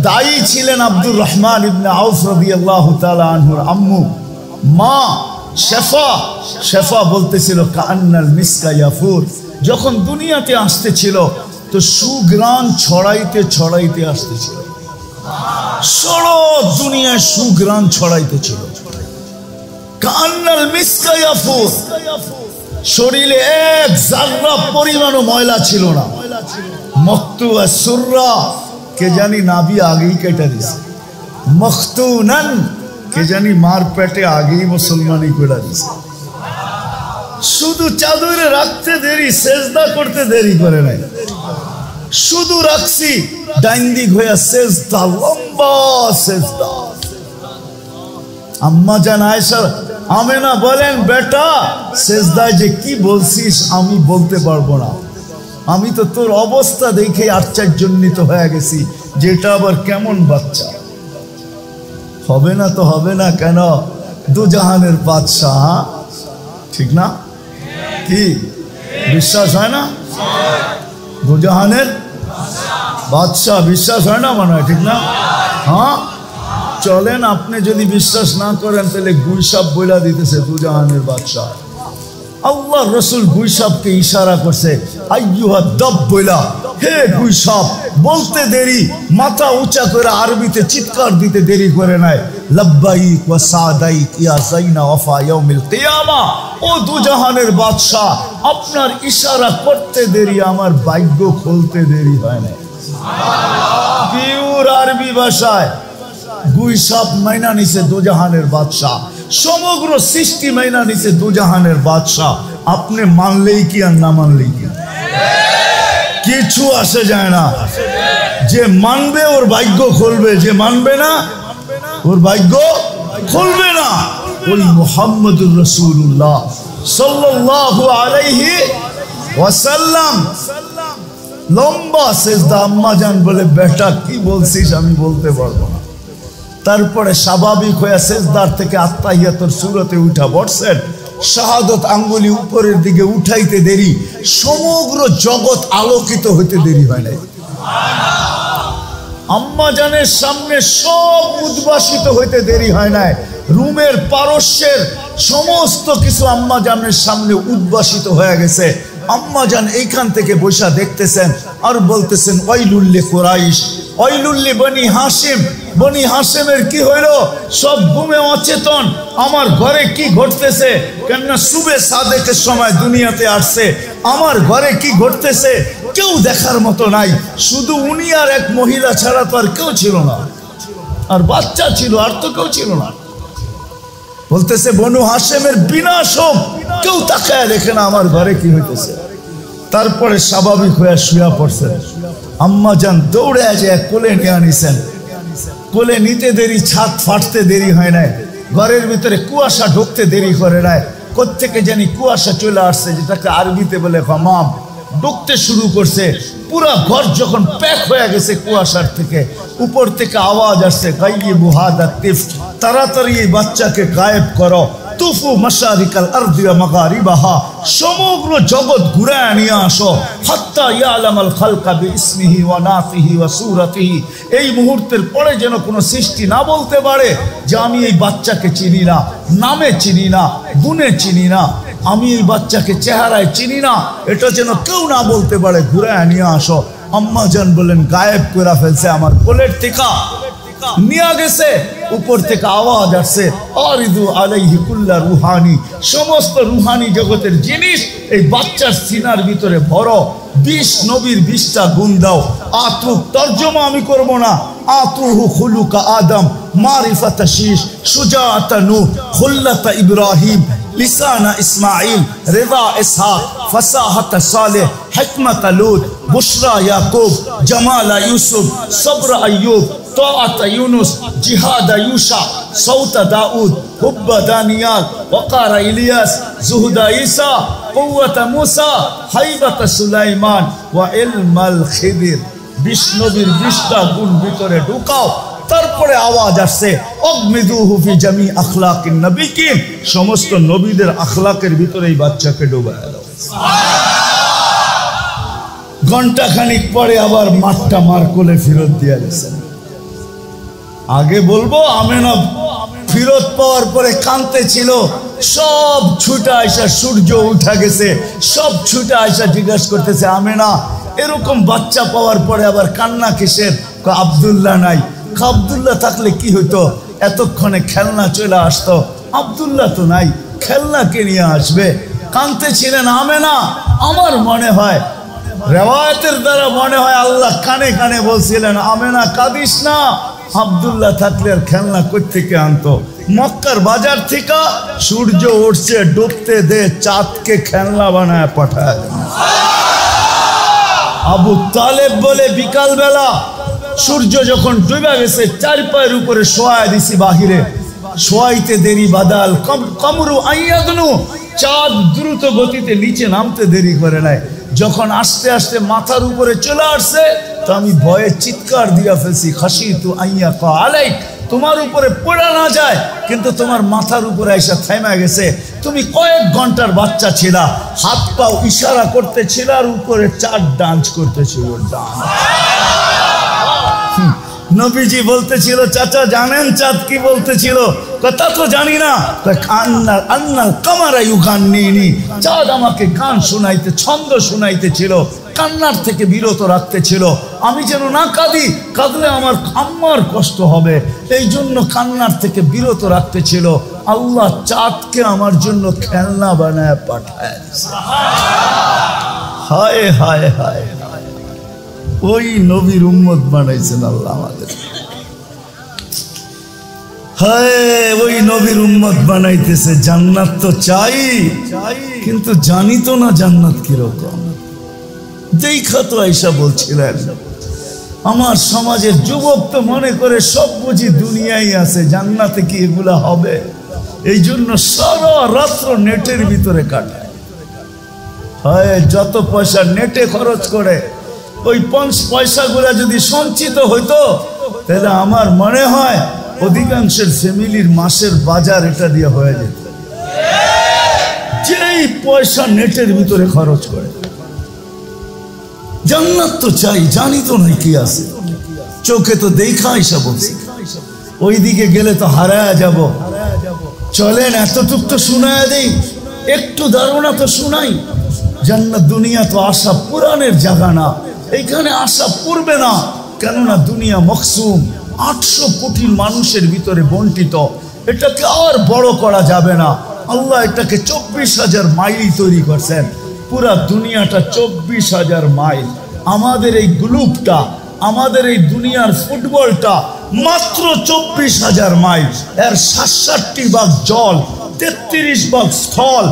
দায়ী ছিলেন আব্দুর রহমান ইবনে আউফ রাদিয়াল্লাহু তাআলা আনহুর আম্মু মা শেফা। শেফা বলতেছিল কান্নাল মিসকা ইয়াফুর, যখন দুনিয়াতে আসতেছিল তো সুগ্রাণ ছড়াইতে ছড়াইতে আসতেছিল, সারা দুনিয়ায় সুগ্রাণ ছড়াইতেছিল। কান্নাল মিসকা ইয়াফুর, শরীরে এক জাররা পরিমাণও ময়লা ছিল না। মখতুয়া সুররা, কে জানি নাভি আগেই কেটে দিছে। মখতুনান, কে জানি মার পেটে আগেই মুসলমানি করে দিছে। শুধু চাদরে রাখতে দেরি, সেজদা করতে দেরি করে নাই। শুধু রাখছি, ডাইন দিক হইয়া সেজদা, লম্বা সেজদা। আম্মা জান আয়েশা আমেনা বলেন, বেটা সেজদায় যে কি বলছিস আমি বলতে পারবো না, আমি তো তোর অবস্থা দেখে আশ্চর্যান্বিত হয়ে গেছি, যেটা আবার কেমন বাচ্চা। হবে না তো হবে না কেন, দুজাহানের বাদশাহ, ঠিক না? কি বিশ্বাস হয় না? দুজাহানের বাদশাহ, বিশ্বাস হয় না মনে হয়, ঠিক না? হ্যাঁ চলেন, আপনি যদি বিশ্বাস না করেন তাহলে গুইসাব বইলা দিতেছে দুজাহানের বাদশাহ। আল্লাহ রসুল গুইসাবকে ইশারা করছে, আইয়ুহা দাব বইলা, হে গুইসাব। বলতে দেরি, মাথা উঁচা করে আরবিতে চিৎকার দিতে দেরি করে নাই, লাব্বাইক ওয়া সাদাইক ইয়া যাইনা ওয়াফা ইয়াউমিল কিয়ামা। ও দুজাহানের বাদশাহ, আপনার ইশারা করতে দেরি, আমার ভাগ্য খুলতে দেরি হয় না। পিওর আরবি ভাষায় গুইসাব মাইনা নিছে দুজাহানের বাদশাহ, সমগ্র সৃষ্টি মাইনা নিছে দুজাহানের বাদশাহ। আপনি মানলেই কি আর না মানলেই কি, কিছু আসে যায় না। যে মানবে ওর ভাগ্য খুলবে, যে মানবে না ওর ভাগ্য খুলবে না। ওই মুহাম্মদুর রাসূলুল্লাহ সাল্লাল্লাহু আলাইহি ওয়াসাল্লাম লম্বা সেজদা। আম্মা জান বলে, বেটা কি বলছিস আমি বলতে পারবো না। তারপরে স্বাভাবিক হয়ে সেজদার থেকে আত্তাহিয়াতুর সূরতে উঠা বসছেন। শাহাদত আঙ্গুলি উপরের দিকে উঠাইতে দেরি, সমগ্র জগৎ আলোকিত হইতে দেরি হয় নাই। আম্মা জানের সামনে সব উদ্ভাসিত হইতে দেরি হয় নাই। রুমের পারস্যের সমস্ত কিছু আম্মা জানের সামনে উদ্ভাসিত হয়ে গেছে। আম্মা জান এইখান থেকে বৈশা দেখতেছেন আর বলতেছেন, ওয়াইলুল কুরাইশ, ওয়াইলুল বনি হাশিম। বনি হাশিমের কি হইল? সব ঘুমে অচেতন। আমার ঘরে কি ঘটতেছে? কেননা সুবে সাদেকের সময় দুনিয়াতে আসছে। আমার ঘরে কি ঘটতেছে কেউ দেখার মতো নাই। শুধু উনি আর এক মহিলা ছাড়া তো আর কেউ ছিল না, আর বাচ্চা ছিল, আর তো কেউ ছিল না। বলতেছে বনু হাশেমের বিনাশ হোক, কেউ তাকায় দেখে না আমার ঘরে কি হইতেছে। তারপরে স্বাভাবিক হয়ে শুয়া পড়ছেন। আম্মা জান দৌড়ে যায় কোলে নিয়ে আনিছেন। কোলে নিতে দেরি, ছাদ ফাটতে দেরি হয় নাই, ঘরের ভিতরে কুয়াশা ঢুকতে দেরি করে নাই। কোত্থেকে জানি কুয়াশা চলে আসছে, যেটাকে আরবিতে বলে গমাম, ঢুকতে শুরু করছে। পুরা ঘর যখন প্যাক হয়ে গেছে কুয়াশার থেকে, উপর থেকে আওয়াজ আসছে, গাইয়িবু হাদা তিফ, তাড়াতাড়ি এই বাচ্চাকে গায়েব করো। তুফু মাশারিকাল আরদি ওয়া মাগারিবাহা, সমগ্র জগৎ ঘুরায় নিয়ে আসো। হাত্তা ইয়ালামাল খালকা বিইসমিহি ওয়া নাতিহি ওয়া সূরাতিহি, এই মুহূর্তের পরে যেন কোনো সৃষ্টি না বলতে পারে যে আমি এই বাচ্চাকে চিনি না, নামে চিনি না, গুণে চিনি না, আমি এই বাচ্চাকে চেহারায় চিনি না, এটা যেন কেউ না বলতে পারে, ঘুরায় নিয়ে আসো। আম্মা জান বলেন, গায়েব করে ফেলছে আমার কোলের থেকে, নিয়ে গেছে। উপর থেকে আওয়াজ আসছে, আরিদু আলাইহি কুল্লা রুহানি, সমস্ত রুহানি জগতের জিনিস এই বাচ্চার সিনার ভিতরে ভরো। 20 নবীর 20টা গুণ দাও। আতু তর্জমা আমি করব না। আতুহু খুলুকা আদম, মারিফাতা শীশ, সুজাআতা নূহ, খুল্লাতা ইব্রাহিম, লিসানা ইসমাইল, রিদা ইসহাক, ফাসাহাতা সালেহ, হিকমাতা লূত, বুশরা ইয়াকুব, জামালা ইউসুফ, সবর আইয়ুব, তাআতা ইউনুস, জিহাদা ইউশা, সৌতা দাউদ, হুব্বা দানিয়াল, ওয়াকারা ইলিয়াস, জুহুদা ঈসা, কুওয়াতা মুসা, হাইবাতা সুলাইমান, ওয়া ইলমাল খিদির। 20 নবীর 20টা গুণ ভিতরে ঢুকাও। তারপরে আওয়াজ আসছে অগমিদুহু ফি জামি আখলাকিন নবিকিন, সমস্ত নবীদের আখলাকের ভিতরে এই বাচ্চাকে ডুবায় দাও। ঘন্টা খানিক পরে আবার মাঠটা মার কোলে ফেরত দিয়ে গেছেন। আগে বলবো আমেনা ফেরত পাওয়ার পরে কাঁদতে ছিল, সব ছুটা আইসা সূর্য উঠা গেছে, সব ছুটা আইসা জিজ্ঞাসা করতেছে আমেনা এরকম বাচ্চা পাওয়ার পরে আবার কান্না কিসের? আব্দুল্লাহ নাই। আব্দুল্লাহ থাকলে কি হইতো? এতক্ষণে খেলনা চলে আসতো। আব্দুল্লাহ তো নাই, খেলনা কে নিয়ে আসবে? কাঁদতে ছিলেন আমেনা। আমার মনে হয় রেওয়ায়াতের দ্বারা মনে হয় আল্লাহ কানে কানে বলছিলেন আমেনা কাঁদিস না, আব্দুল্লাহ থাকলে আর খেলনা কই থেকে আনতো? মক্কার বাজার থেকে সূর্য উঠছে, ডুবতে দে, চাঁদকে খেলনা বানায় পাঠায়। আবু তালেব বলে বিকাল বেলা সূর্য যখন ডুবে গেছে, 4 পায়ের উপরে শোয়া দিছি বাহিরে, শোয়াইতে দেরি বাদাল কমরু আইয়াদনু, চাঁদ দ্রুত গতিতে নিচে নামতে দেরি করে নাই। যখন আস্তে আস্তে মাথার উপরে চলে আসছে তো আমি ভয়ে চিৎকার দিয়া ফেলছি খাসিতু আইয়াকা আলাইক, তোমার উপরে পড়া না যায়, কিন্তু তোমার মাথার উপরে এসে থেমে গেছে। তুমি কয়েক ঘন্টার বাচ্চা ছিলা, হাত পাও ইশারা করতেছিল আর উপরে 4 ডান্স করতেছিল। নবীজি বলতেছিল চাচা জানেন চাঁদ কি বলতেছিল? কথা তো জানি না। চাঁদ আমাকে গান শোনাইতে, ছন্দ শোনাইতেছিল, কান্নার থেকে বিরত রাখতেছিল। আমি যেন না কাঁদি, কাঁদলে আমার আম্মার কষ্ট হবে, এই জন্য কান্নার থেকে বিরত রাখতেছিল। আল্লাহ চাঁদকে আমার জন্য খেলনা বানায় পাঠায়। হায় হায় হায়, ওই নবীর উম্মত বানাইছেন আল্লাহ আমাদের। হায়, ওই নবীর উম্মত বানাইতেছে। জান্নাত তো চাই, কিন্তু জানি তো না জান্নাত কিরকম। দেখা তো আয়েশা বলছিলেন আমার সমাজের যুবক তো মনে করে সব বুঝি দুনিয়াই আছে, জান্নাতে কি এগুলা হবে? এই জন্য সারা রাত্র নেটের ভিতরে কাটায়। হয় যত পয়সা নেটে খরচ করে, ওই পয়সাগুলা যদি সঞ্চিত হইতো তাহলে আমার মনে হয় অধিকাংশের ফ্যামিলির মাসের বাজার এটা দিয়ে হয়ে যেত। যেই পয়সা নেটের ভিতরে খরচ করে। জান্নাত তো চাই, জানি তো নাই কি আছে, চোখে তো দেখা আইসা বলছি, ওই দিকে গেলে তো হারায় যাব। চলেন এতটুক তো শোনায় দেই, একটু ধারণা তো শোনাই। জান্নাত দুনিয়া তো আশা পুরাণের জায়গা না, এইখানে আশা পড়বে না, কেননা দুনিয়া মকসুম, 800 কোটি মানুষের ভিতরে বন্টিত। এটাকে আর বড় করা যাবে না। আল্লাহ এটাকে 24,000 মাইল তৈরি করছেন। পুরা দুনিয়াটা 24,000 মাইল। আমাদের এই গ্লুবটা, আমাদের এই দুনিয়ার ফুটবলটা মাত্র 24,000 মাইল। এর 67 ভাগ জল, 33 ভাগ স্থল,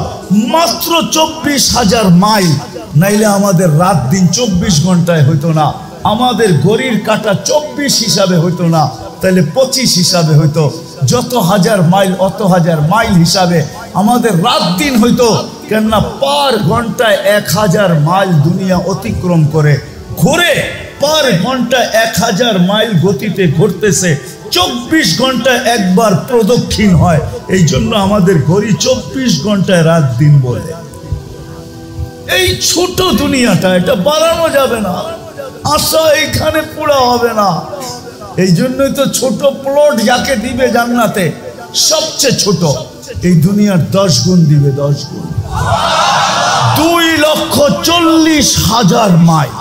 মাত্র 24,000 মাইল। নাইলে আমাদের রাত দিন 24 ঘন্টায় হইতো না, আমাদের ঘড়ির কাটা 24 হিসাবে হইতো না, তাহলে 25 হিসাবে হইতো। যত হাজার মাইল অত হাজার মাইল হিসাবে আমাদের রাত দিন হইতো। কেননা পার ঘন্টায় 1000 মাইল দুনিয়া অতিক্রম করে ঘুরে, পার ঘন্টায় 1000 মাইল গতিতে ঘুরতেছে। 24 ঘন্টায় একবার প্রদক্ষিণ হয়, এই জন্য আমাদের ঘড়ি 24 ঘন্টায় রাত দিন বলে। এই ছোট দুনিয়াটা, এটা বাড়ানো যাবে না, আশা এখানে পুরা হবে না। এই জন্যই তো ছোট প্লট যাকে দিবে জান্নাতে, সবচেয়ে ছোট, এই দুনিয়ার 10 গুণ দিবে, 10 গুণ। 2,40,000 মাইল।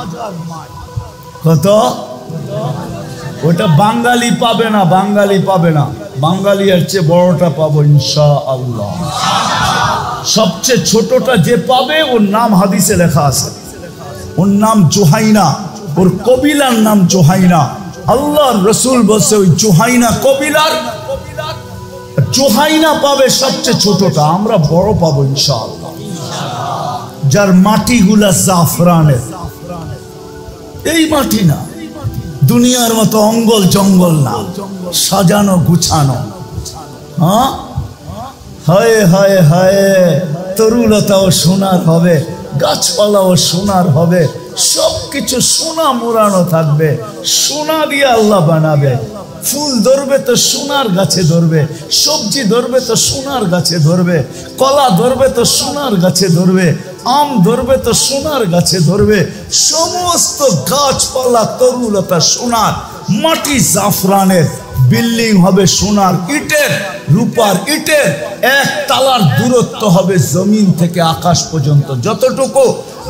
কত? ওটা বাঙালি পাবে না, বাঙালি পাবে না, বাঙালি এর চেয়ে বড়টা পাবো ইনশাআল্লাহ। সবচেয়ে ছোটটা যে পাবে ওর নাম হাদিসে লেখা আছে, ওর নাম জুহাইনা, ওর কবিলার নাম জুহাইনা। আল্লাহর রাসূল বলছে ওই জুহাইনা কবিলার, জুহাইনা পাবে সবচেয়ে ছোটটা, আমরা বড় পাবো ইনশাআল্লাহ। যার মাটিগুলা জাফরানের, এই মাটি না, দুনিয়ার মতো অঙ্গল জঙ্গল না, সাজানো গুছানো। হ্যাঁ, হায় হায় হায়, তরুলতাও সোনার হবে, গাছপালাও সোনার হবে, সবকিছু সোনা মোড়ানো থাকবে, সোনা দিয়ে আল্লাহ বানাবে। ফুল ধরবে তো সোনার গাছে ধরবে, সবজি ধরবে তো সোনার গাছে ধরবে, কলা ধরবে তো সোনার গাছে ধরবে, আম ধরবে তো সোনার গাছে ধরবে। সমস্ত গাছপালা তরুলতা সোনার, মাটি জাফরানের, বিল্ডিং হবে সোনার ইটের, রূপার ইটের। এক তালার দূরত্ব হবে জমিন থেকে আকাশ পর্যন্ত। যতটুকু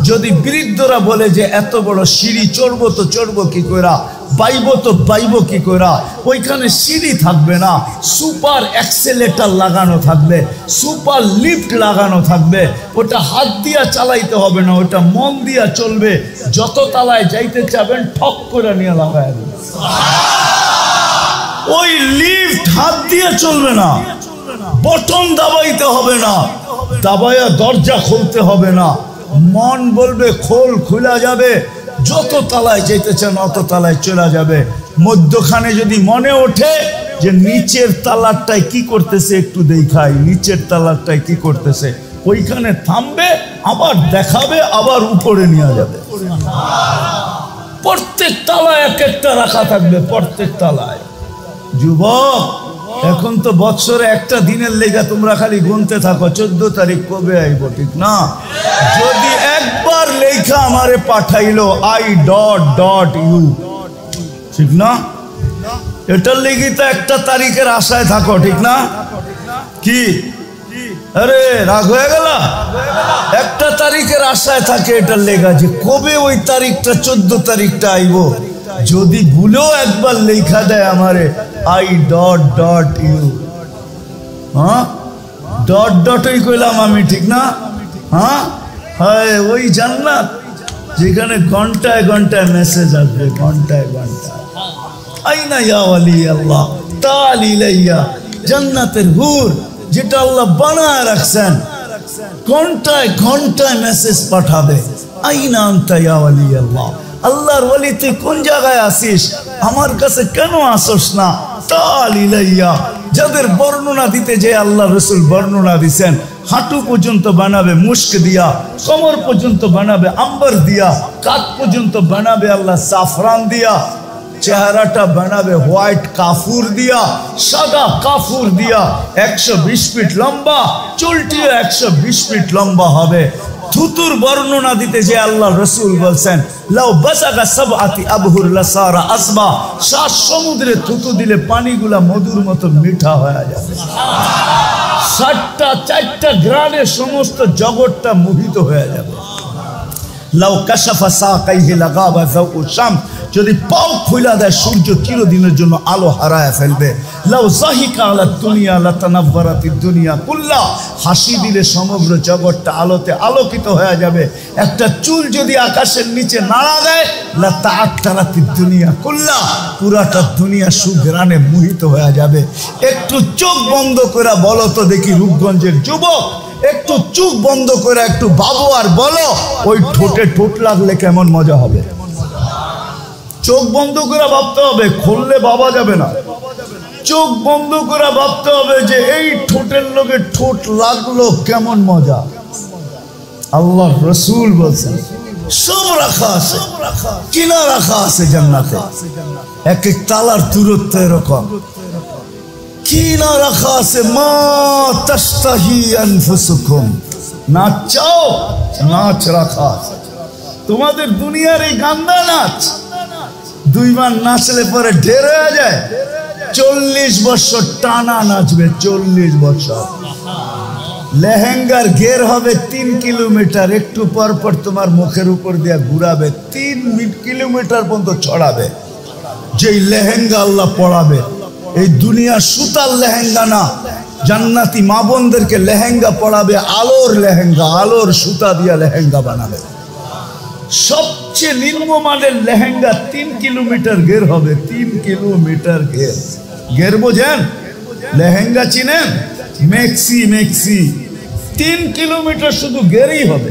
যদি বৃদ্ধরা বলে যে এত বড় সিঁড়ি চড়বো তো চড়বো কি কইরা, বাইবো তো বাইবো কি কইরা, ওইখানে সিঁড়ি থাকবে না, সুপার অ্যাক্সেলেটার লাগানো থাকবে, সুপার লিফট লাগানো থাকবে। ওটা হাত দিয়া চালাইতে হবে না, ওটা মন দিয়া চলবে। যত তালায় যাইতে চাবেন ঠক করে নিয়ে লাগায় দেবে। ওই লিফট হাত দিয়ে চলবে না, বটন দাবাইতে হবে না, দাবাইয়া দরজা খুলতে হবে না, মন বলবে খোল, খোলা যাবে। যত তালায় যেতে চান অত তালায় চলে যাবে। মধ্যখানে যদি মনে ওঠে যে নিচের তালারটায় কি করতেছে একটু দেখাই, নিচের তালারটায় কি করতেছে, ওইখানে থামবে, আবার দেখাবে, আবার উপরে নিয়ে যাবে। প্রত্যেক তালায় এক একটা রাখা থাকবে, প্রত্যেক তালায়। যুবক, এখন তো বৎসরে একটা দিনের লেগা তোমরা খালি গুনতে থাকো 14 তারিখ কবে আইব, ঠিক না? যদি একবার লেখা আমারে পাঠাইলো I.U, ঠিক না? এটার লেগে তো একটা তারিখের আশায় থাকো, ঠিক না? কি আরে রাগ হয়ে গেল? একটা তারিখের আশায় থাকে এটার লেখা যে কবে ওই তারিখটা 14 তারিখটা আইব। যদি ভুলেও একবার লেখা দেয় আমারে I.U, হ্যাঁ ডট ডটই কইলাম আমি, ঠিক না? হ্যাঁ হয় ওই জান্নাত যেখানে ঘন্টায় ঘন্টায় মেসেজ আসবে, ঘন্টায় ঘন্টায়। আইনা ইয়া ওয়ালি আল্লাহ তাআলা ইলাইয়া, জান্নাতের হুর যেটা আল্লাহ বানায় রাখছেন, ঘন্টায় ঘন্টায় মেসেজ পাঠাবে। আইনা আনতা ইয়া ওয়ালি আল্লাহ, আল্লাহর ওয়ালি তুই কোন জায়গায় আসিস, আমার কাছে কেন আসস না? তাআলা ইলাইয়া, যাদের বর্ণনা দিতে যে আল্লাহ রসুল বর্ণনা দিছেন, হাঁটু পর্যন্ত বানাবে মুস্ক দিয়া, কোমর পর্যন্ত বানাবে আম্বার দিয়া, কাঁধ পর্যন্ত বানাবে আল্লাহ সাফরান দিয়া, চেহারাটা বানাবে হোয়াইট কাফুর দিয়া, সাদা কাফুর দিয়া, 120 ফিট লম্বা, চুলটিও 120 ফিট লম্বা হবে। থুতুর বর্ণনা দিতে যে আল্লাহ রসুল বলছেন লাউ বাসাগা সাবআতি আবহুর লাসারা আসবা, 7 সমুদ্রে থুতু দিলে পানিগুলা মধুর মতো মিঠা হয়ে যাবে। 4টা গ্রানে সমস্ত জগৎটা মোহিত হয়ে যাবে। লাউ কাশাফা সাকাইহি লাগাবা যাউ শাম, যদি পাও খুলে দেয় সূর্য চিরদিনের জন্য আলো হারায় ফেলবে। লাউ জাহিকা আলা দুনিয়া লাতানাওয়ারাতিদ দুনিয়া কুল্লা, হাসি দিলে সমগ্র জগৎটা আলোতে আলোকিত হয়ে যাবে। একটা চুল যদি আকাশের নিচে নাড়া দেয় লাতাআতারাতিদ দুনিয়া কুল্লা, পুরাটা দুনিয়া সুঘ্রাণে মোহিত হয়ে যাবে। একটু চোখ বন্ধ করে বলো তো দেখি রূপগঞ্জের যুবক, একটু চোখ বন্ধ করে একটু ভাবো আর বলো ওই ঠোঁটে ঠোঁট লাগলে কেমন মজা হবে। চোখ বন্ধ করে ভাবতে হবে, খুললে ভাবা যাবে না। চোখ বন্ধ করে ভাবতে হবে যে এই ঠোঁটের লোকে ঠোঁট লাগলো কেমন মজা। আল্লাহ রসুল বলছেন সব রাখা আছে, কিনা রাখা আছে জান্নাতে, এক এক তালার দূরত্ব এরকম কিনা রাখা আছে। মা তাশতাহি আনফুসুকুম, নাচ চাও নাচ রাখা আছে। তোমাদের দুনিয়ার এই গান্দা নাচ 2 বার নাচলে পরে ঢের হয়ে যায়। 40 বছর টানা নাচবে, 40 বছর। লেহেঙ্গার ঘের হবে 3 কিলোমিটার, একটু পর পর তোমার মুখের উপর দিয়ে ঘুরাবে, 3 কিলোমিটার পর্যন্ত ছড়াবে। যেই লেহেঙ্গা আল্লাহ পড়াবে, এই দুনিয়া সুতার লেহেঙ্গা না, জান্নাতি মা বোনদেরকে লেহেঙ্গা পড়াবে আলোর লেহেঙ্গা, আলোর সুতা দিয়া লেহেঙ্গা বানাবে। সবচেয়ে নিম্নমানের লেহেঙ্গা 3 কিলোমিটার ঘের হবে, 3 কিলোমিটার ঘের। ঘের বোঝেন? লেহেঙ্গা চিনেন? মেক্সি 3 কিলোমিটার শুধু ঘেরই হবে,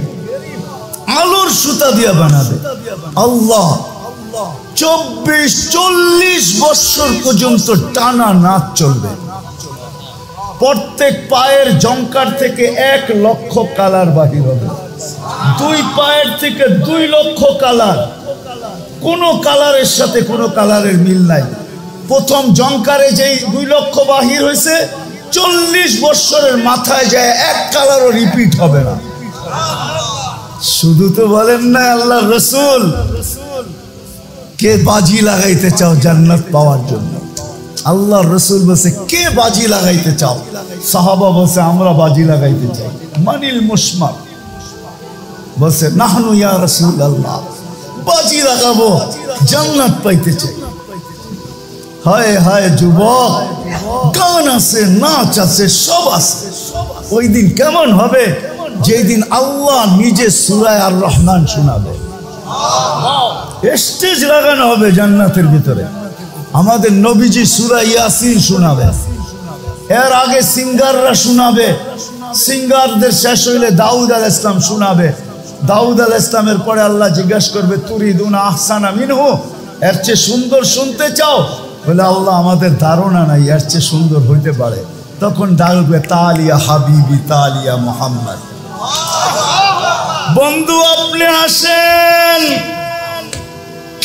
আলোর সুতা দিয়া বানাবে। আল্লাহ 24-40 বছর পর্যন্ত টানা নাচ চলবে। প্রত্যেক পায়ের জঙ্কার থেকে 1 লক্ষ কালার বাহির হবে। দুই পায়ের থেকে 2 লক্ষ কালার, কোন কালারের সাথে কোন কালারের মিল নাই। প্রথম জঙ্কারে যেই 2 লক্ষ বাহির হয়েছে 40 বছরের মাথায় যায় এক কালারও রিপিট হবে না। শুধু তো বলেন না আল্লাহ রসুল, কে বাজি লাগাইতে চাও জান্নাত পাওয়ার জন্য? আল্লাহ রসুল বলছে কে বাজি লাগাইতে চাও? সাহাবা বলছে আমরা বাজি লাগাইতে চাই। মানিল মুসমার বলছে নাহনু ইয়া রাসূলুল্লাহ, বাজি লাগাবো, জান্নাত পাইতে চাই। হায় হায় যুবক, গান আছে, নাচ আছে, সব আছে। ওই দিন কেমন হবে? যেই দিন আল্লাহ নিজে সূরা আর রহমান শোনাবে, স্টেজ লাগানো হবে জান্নাতের ভিতরে। আমাদের নবীজি সূরা ইয়াসিন শোনাবে, এর আগে সিঙ্গাররা শোনাবে, সিঙ্গারদের শেষ হইলে দাউদ আলাইহিস সালাম শোনাবে। দাউদ আলাইহিস সালামের পরে আল্লাহ জিজ্ঞাসা করবে তুরিদুনা আহসানা মিনহু, এর চেয়ে সুন্দর শুনতে চাও? বলে আল্লাহ আমাদের ধারণা নাই এর চেয়ে সুন্দর হইতে পারে। তখন ডাকবে তালিয়া হাবিবি তালিয়া মুহাম্মদ। বন্ধু আপনি আসেন,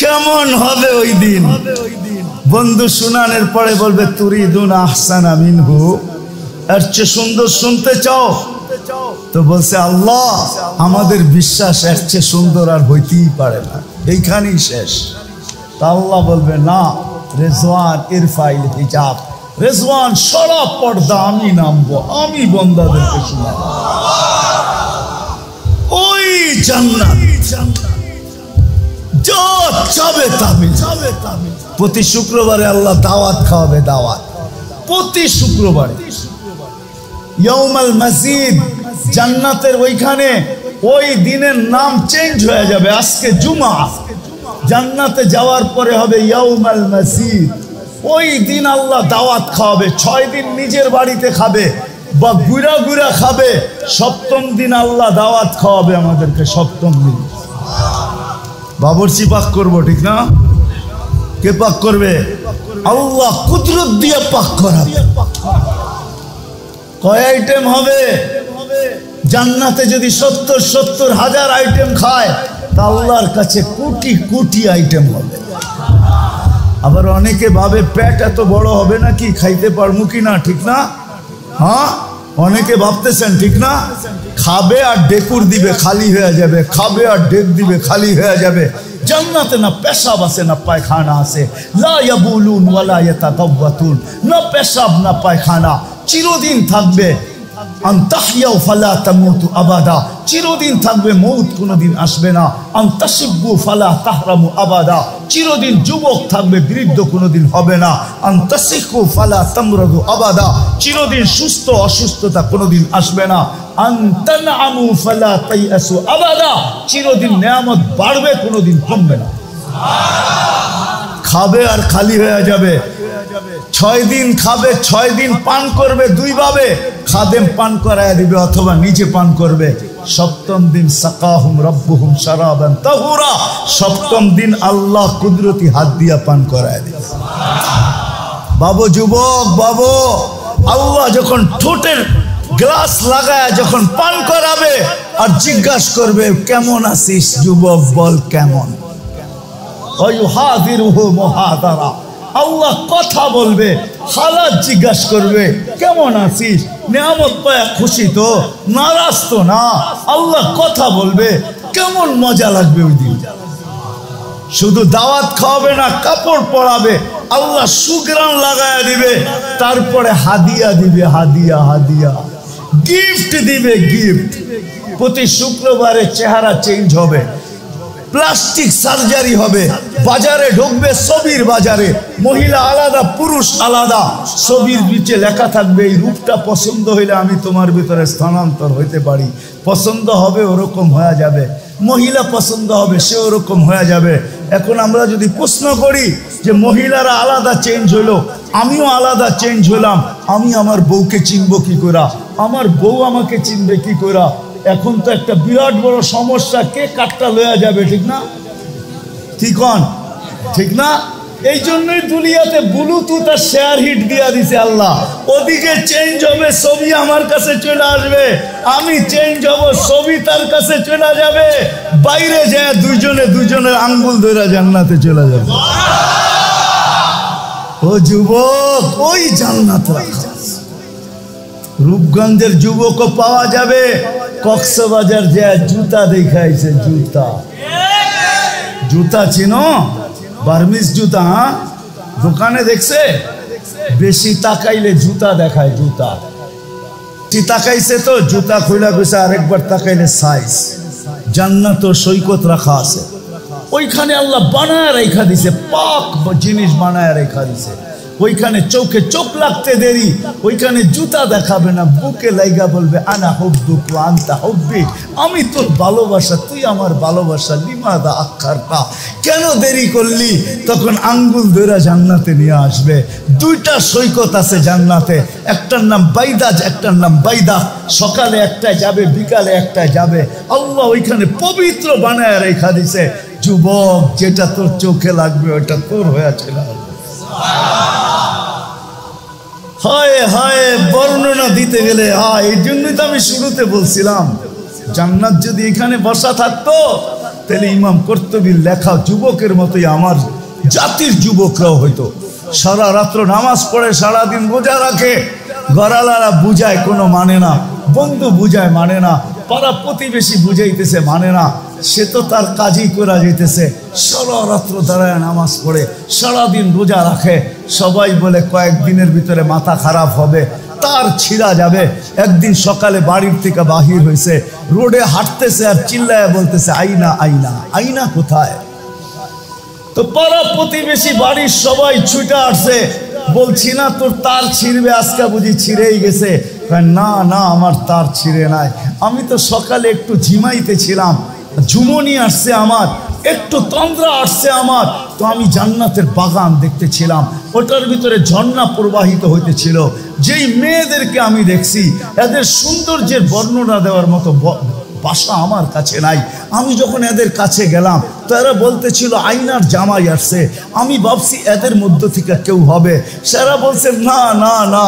কেমন হবে ওই দিন? বন্ধু শুনানোর পরে বলবে তুরিদুনা আহসানা মিনহু, এর চেয়ে সুন্দর শুনতে চাও? তো বলছে আল্লাহ আমাদের বিশ্বাস এর চেয়ে সুন্দর আর হইতেই পারে না, এইখানেই শেষ। তা আল্লাহ বলবে না, রেজওয়ান ইরফাইল হিজাব, রেজওয়ান সরা পর্দা আমি নামবো, আমি বন্দাদেরকে শোনাবো। ওই জান্নাত যা চাবে তাবে। প্রতি শুক্রবারে আল্লাহ দাওয়াত খাওয়াবে, দাওয়াত প্রতি শুক্রবারে। ইয়াউমাল মাসজিদ, জান্নাতের ওইখানে ওই দিনের নাম চেঞ্জ হয়ে যাবে। আজকে জুমা, জান্নাতে যাওয়ার পরে হবে ইয়াউমাল মাসজিদ। ওই দিন আল্লাহ দাওয়াত খাওয়াবে। 6 দিন নিজের বাড়িতে খাবে বা গুড়া গুড়া খাবে, 7ম দিন আল্লাহ দাওয়াত খাওয়াবে আমাদেরকে। 7ম দিন বাবরচি পাক করবো, ঠিক না? কে পাক করবে? আল্লাহ কুদরত দিয়ে পাক করাবে। কয় আইটেম হবে? জান্নাতে যদি 70 হাজার আইটেম খায়, তা আল্লাহর কাছে কোটি কোটি আইটেম হবে। আবার অনেকে ভাবে পেট এত বড় হবে নাকি, খাইতে পারবো কিনা, ঠিক না? হ্যাঁ, অনেকে ভাবতেছেন, ঠিক না? খাবে আর ডেকুর দিবে, খালি হয়ে যাবে, খাবে আর ডেক দিবে, খালি হয়ে যাবে। জান্নাতে না পেশাব আছে না পায়খানা আছে, লা ইয়াবুলুন ওয়ালা ইয়াতাগাওয়াতুন, না পেশাব না পায়খানা, চিরদিন থাকবে। আনতাহিয়াউ ফালা তামুতু আবাদা, চিরদিন থাকবে, মৌত কোনোদিন আসবে না। আনতাশিব্বু ফালা তাহরামু আবাদা, চিরদিন যুবক থাকবে, বৃদ্ধ কোনোদিন হবে না। আনতাসিকু ফালা তামরাদু আবাদা, চিরদিন সুস্থ অসুস্থতা কোনোদিন আসবে না। আনতানআমু ফালা তাইয়াসু আবাদা, চিরদিন নেয়ামত বাড়বে, কোনোদিন কমবে না। খাবে আর খালি হয়ে যাবে। 6 দিন খাবে, 6 দিন পান করবে, 2 ভাবে, খাদেম পান করায় দিবে অথবা নিজে পান করবে। 7ম দিন সাকাহুম রাব্বুহুম শারাবান তাহুরা, 7ম দিন আল্লাহ কুদরতি হাত দিয়া পান করায় দিবে। বাবু যুবক, বাবু, আল্লাহ যখন ঠোঁটের গ্লাস লাগায় যখন পান করাবে আর জিজ্ঞাসা করবে কেমন আছিস যুবক, বল কেমন। ওয়ায়ুহাদিরুহু মুহাদারা, আল্লাহ কথা বলবে, হালাত জিজ্ঞাসা করবে কেমন আছিস, নিয়ামত পায়া খুশি তো, নারাজ তো না। আল্লাহ কথা বলবে, কেমন মজা লাগবে ওই দিন। শুধু দাওয়াত খাওয়াবে না, কাপড় পরাবে, আল্লাহ সুগ্রাণ লাগায়া দিবে, তারপরে হাদিয়া দিবে, হাদিয়া হাদিয়া, গিফট দিবে, গিফট। প্রতি শুক্রবারে চেহারা চেঞ্জ হবে, প্লাস্টিক সার্জারি হবে, বাজারে ঢুকবে, ছবির বাজারে, মহিলা আলাদা পুরুষ আলাদা, ছবির নিচে লেখা থাকবে এই রূপটা পছন্দ হইলে আমি তোমার ভিতরে স্থানান্তর হইতে পারি। পছন্দ হবে ওরকম হয়ে যাবে, মহিলা পছন্দ হবে সে ওরকম হয়ে যাবে। এখন আমরা যদি প্রশ্ন করি যে মহিলারা আলাদা চেঞ্জ হইলো, আমিও আলাদা চেঞ্জ হইলাম, আমি আমার বউকে চিনবো কি করে, আমার বউ আমাকে চিনবে কি করে? এখন তো একটা বিরাট বড় সমস্যা, কে কাটটা লয়া যাবে, ঠিক না? ঠিক হন, ঠিক না? এই জন্যই দুনিয়াতে ব্লুটুথ আর শেয়ার হিট দিয়া দিছে আল্লাহ। ওদিকে চেঞ্জ হবে, ছবি আমার কাছে চলে আসবে, আমি চেঞ্জ হব, ছবি তার কাছে চলে যাবে, বাইরে যায় দুজনের আঙ্গুল ধরে জান্নাতে চলে যাবে। ও যুবক, ওই জান্নাত রাখা। রূপগঞ্জের যুবকও পাওয়া যাবে, কক্সবাজার যায় জুতা দেখাইছে, জুতা চিনো? বার্মিস জুতা, দোকানে দেখছে? বেশি তাকাইলে জুতা দেখায়, জুতা তাকাইছে তো জুতা খুলে গেছে, আরেকবার তাকাইলে সাইজ। জান্নাত ও সৈকত রাখা আছে, ওইখানে আল্লাহ বানায় রেখা দিছে, পাক জিনিস বানায় রেখা দিছে। ওইখানে চোখে চোখ লাগতে দেরি, ওইখানে জুতা দেখাবে না, বুকে লাইগা বলবে আনা হুব্বুক ওয়া আনতা হুব্বি, আমি তোর ভালোবাসা, তুই আমার ভালোবাসা, লিমাদা আখারতা, কেন দেরি করলি? তখন আঙ্গুল ধরে জান্নাতে নিয়ে আসবে। দুইটা সৈকত আছে জান্নাতে, একটার নাম বাইদাজ, একটার নাম বাইদা। সকালে একটায় যাবে, বিকালে একটায় যাবে। আল্লাহ ওইখানে পবিত্র বানায় রেখা দিছে। যুবক, যেটা তোর চোখে লাগবে ওটা তোর হয়েছে। হায় হায়, বর্ণনা দিতে গেলে এই জন্যই তো আমি শুরুতে বলছিলাম, জান্নাত যদি এখানে বসা থাকতো তাহলে ইমাম কর্তুবীর লেখা যুবকের মতোই আমার জাতির যুবকরাও হইতো। সারা রাত্র নামাজ পড়ে, সারাদিন রোজা রাখে, গড়ালারা বুঝায় কোনো মানে না, বন্ধু বুঝায় মানে না, পাড়া প্রতিবেশী বুঝাইতেছে মানে না, সে তো তার কাজই করা যেতেছে। সারা রাত্র দাঁড়ায় নামাজ পড়ে, সারাদিন রোজা রাখে। সবাই বলে কয়েকদিনের ভিতরে মাথা খারাপ হবে, তার ছিঁড়া যাবে। একদিন সকালে বাড়ির থেকে বাহির হয়েছে, রোডে হাঁটতেছে আর চিল্লায় বলতেছে আইনা আইনা, আইনা কোথায়? তো পাড়া প্রতিবেশী বাড়ির সবাই ছুটে আসছে, বলছি না তোর তার ছিঁড়বে, আজকে বুঝি ছিঁড়েই গেছে। না না, আমার তার ছিঁড়ে নাই, আমি তো সকালে একটু ঝিমাইতেছিলাম, ঝুমনি আসছে আমার, একটু তন্দ্রা আসছে আমার, তো আমি জান্নাতের বাগান দেখতেছিলাম, ওটার ভিতরে ঝর্ণা প্রবাহিত হইতেছিল। যেই মেয়েদেরকে আমি দেখছি, এদের সৌন্দর্যের বর্ণনা দেওয়ার মতো ভাষা আমার কাছে নাই। আমি যখন এদের কাছে গেলাম তো এরা বলতেছিল আইনার জামাই আসছে। আমি ভাবছি এদের মধ্য থেকে কেউ হবে। সেরা বলছে না না না,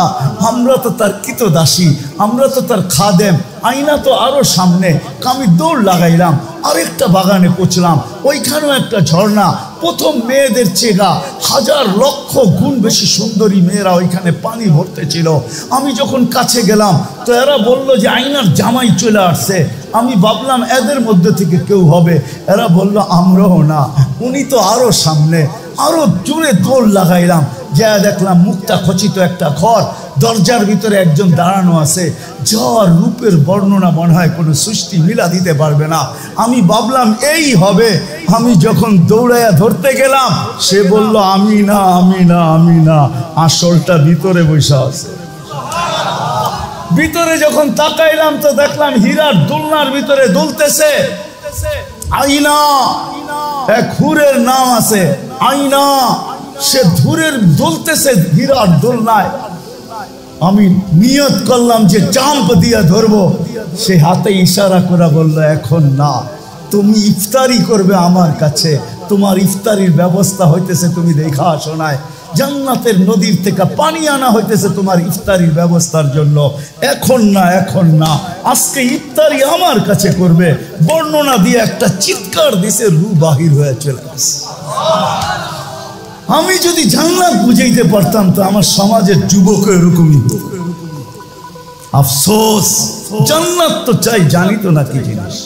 আমরা তো তার কৃতদাসী, আমরা তো তার খাদেম। আইনা তো আরো সামনে। আমি দৌড় লাগাইলাম, আরেকটা বাগানে পৌঁছলাম, ওইখানেও একটা ঝর্ণা। প্রথম মেয়েদের চেগা 1000 লক্ষ গুণ বেশি সুন্দরী মেয়েরা ওইখানে পানি ভরতে ছিল। আমি যখন কাছে গেলাম তো এরা বলল যে আইনার জামাই চলে আসছে। আমি ভাবলাম এদের মধ্যে থেকে কেউ হবে। এরা বলল আমরাও না, উনি তো আরো সামনে। আরো জোরে দৌড় লাগাইলাম, যা দেখলাম মুক্তা খচিত একটা ঘর, দরজার ভিতরে একজন দাঁড়ানো আছে। যার রূপের বর্ণনা মনে হয় কোনো সৃষ্টি মিলা দিতে পারবে না। আমি ভাবলাম এই হবে। আমি যখন দৌড়াইয়া ধরতে গেলাম, সে বলল আমি না আমি না আমি না, আসলটা ভিতরে বসে আছে। ভিতরে যখন তাকাইলাম তো দেখলাম হীরার দোলনার ভিতরে দুলতেছে আইনা। এক হুরের নাম আছে আইনা, সে ধুরের দুলতেছে হীরার দোলনায়। আমি নিয়ত করলাম যে চাম্প দিয়ে ধরবো। সে হাতে ইশারা করে বলল এখন না, তুমি ইফতারি করবে আমার কাছে, তোমার ইফতারির ব্যবস্থা হইতেছে, তুমি দেখা আসো নাই। জান্নাতের নদীর থেকে পানি আনা হইতেছে তোমার ইফতারির ব্যবস্থার জন্য। এখন না, এখন না, আজকে ইফতারি আমার কাছে করবে। বর্ণনা দিয়ে একটা চিৎকার দিছে, রু বাহির হয়ে চলে আসে। আমি যদি জান্নাত বুঝাইতে পারতাম তো আমার সমাজের যুবক এরকমই হতো। আফসোস, জান্নাত তো চাই, জানি তো না কি জিনিস,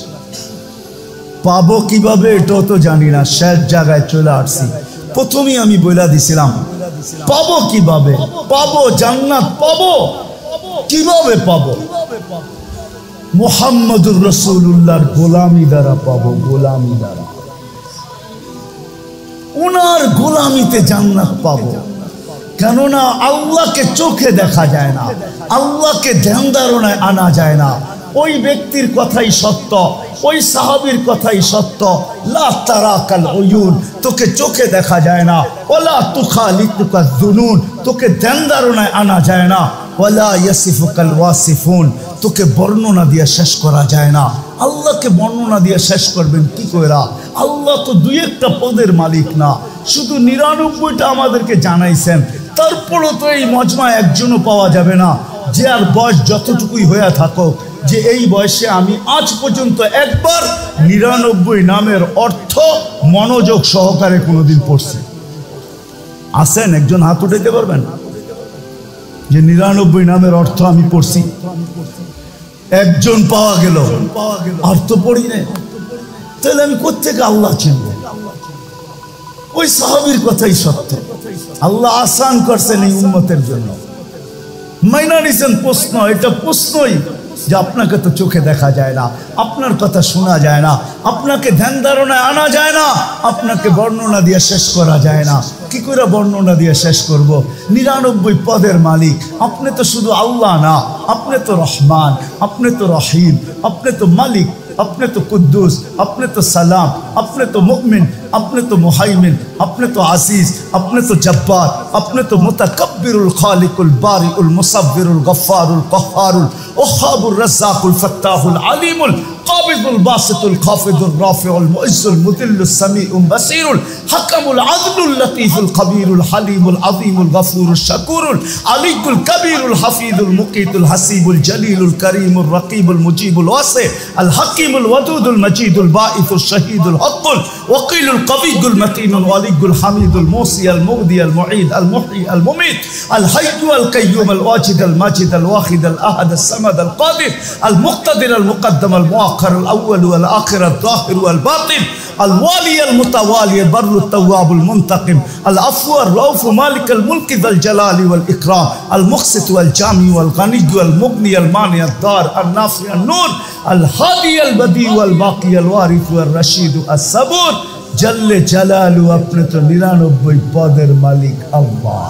পাবো কিভাবে এটাও তো জানি না। শেষ জায়গায় চলে আসছি। প্রথমেই আমি বলে দিছিলাম পাবো কিভাবে, পাবো জান্নাত, পাবো কিভাবে, পাবো মুহাম্মদুর রাসূলুল্লাহর গোলামি দ্বারা পাবো, গোলামি দ্বারা। ওনার গোলামিতে জান্নাত পাবো। কেননা আল্লাহকে চোখে দেখা যায় না, আল্লাহকে ধ্যান ধারণায় আনা যায় না। ওই ব্যক্তির কথাই সত্য, ওই সাহাবীর কথাই সত্য। লা তারাকাল উয়ুন, তোকে চোখে দেখা যায় না। ওয়ালা তুখালিতুকা যুনুন, তোকে ধ্যান ধারণায় আনা যায় না। ওয়ালা ইয়াসিফুকাল ওয়াসিফুন, তোকে বর্ণনা দিয়ে শেষ করা যায় না। আল্লাহকে বর্ণনা দিয়ে শেষ করবেন কি কইরা? আল্লাহ তো দুই একটা পদের মালিক না, শুধু 99টা আমাদেরকে জানাইছেন। তারপরও তো এই মজমায় একজনও পাওয়া যাবে না যে আর বয়স যতটুকুই হয়ে থাকুক, যে এই বয়সে আমি আজ পর্যন্ত একবার 99 নামের অর্থ মনোযোগ সহকারে কোনোদিন পড়ছি। আছেন? একজন হাত উঠাইতে পারবেন যে 99 নামের অর্থ আমি পড়ছি? একজন পাওয়া গেল। আর তো পড়ি না, তাহলে আমি কোত্থেকে আল্লাহ চিনব? ওই সাহাবীর কথাই সত্য। আল্লাহ আসান করছেন এই উম্মতের জন্য, মাইনা নিছেন। প্রশ্ন, এটা প্রশ্নই যে আপনাকে তো চোখে দেখা যায় না, আপনার কথা শোনা যায় না, আপনাকে ধ্যান ধারণায় আনা যায় না, আপনাকে বর্ণনা দিয়ে শেষ করা যায় না। কি করে বর্ণনা দিয়ে শেষ করব? 99 পদের মালিক আপনি তো শুধু আল্লাহ না, আপনি তো রহমান, আপনি তো রহিম, আপনি তো মালিক, अपने तो कुद्दूस, अपने तो सलाम, अपने तो मुमिन, अपने तो मुहाइमिन, अपने तो अजीज, अपने तो जब्बार, अपने तो मुतकब्बिरुल खालिकुल बारिउल मुसव्विरुल गफ्फारुल क़ह्हारुल वह्हाबुर रज़्ज़ाक़ुल फ़त्ताहुल अलीमुल क़ाबिदुल बासितुल ख़ाफ़िदुल राफ़िउल मुइज़्ज़ुल मुदिल्लुस समीउल बसीरुल हकमुल अदलुल लतीफ़ुल ख़बीरुल हलीमुल अज़ीमुल गफ़ूरुल शकूरुल अलीकुल कबीरुल हफ़ीज़ुल मुक़ीतुल हसीबुल जलीलुल करीमुल रक़ीबुल मुजीबुल वासे अल हकीमुल वदूदुल मजीदुल बाइथुल शहीदुल हक़्क़ुल वकीलुल कवीयुल मतीनुल वलीयुल हमीदुल मूसी अल मुग़दी अल मुईद अल मुहयी अल मुमीत अल हय्यु अल क़य्यूम अल वाजिद अल माजिद अल वाहिद अल अहद अल समद अल क़ादिर अल मुक़्तदिर अल मुक़द्दम अल मुअख्खर अल अव्वल अल आखिर अल ज़ाहिर अल बातिन अल वाली अल मुतवाली अल बर्र अल तव्वाब अल मुंतक़िम अल अफ़्व अल रऊफ़ मालिक अल मुल्क ज़ल जलाली वल इकराम अल मुक़सित अल जामी अल गनी अल मुग़नी अल मानि अल दार अल नाफ़ि अल नूर अल हादी अल बदी अल बाक़ी अल वारिस अल रशीद अल सबूर जल्ले जलालु। अपने तो 99 पदेर मालिक अल्लाह,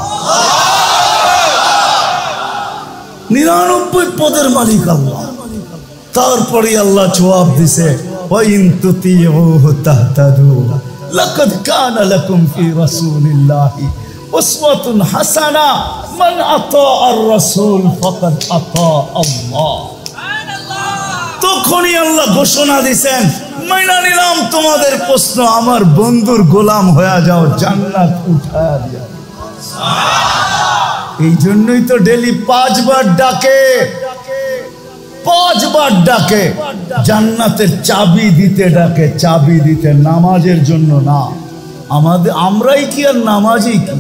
99 पदेर मालिक अल्लाह। तारपरे अल्लाह जवाब दिसे वा इन तुतीउहु तहतदू लक़द काना लकुम फी रसूलिल्लाहि उस्वतुन हसना मन अता আর রাসূল ফাকাদ আতা আল্লাহ। তখনই আল্লাহ ঘোষণা দিয়েছেন, মাইনা নিলাম তোমাদের প্রশ্ন, আমার বন্ধুর গোলাম হয়ে যাও, জান্নাত উঠায়া দিয়া। এই জন্যই তো ডেলি 5 বার ডাকে, 5 বার ডাকে, জান্নাতের চাবি দিতে ডাকে, চাবি দিতে, নামাজের জন্য না। আমাদের আমরাই কি আর নামাজই কি?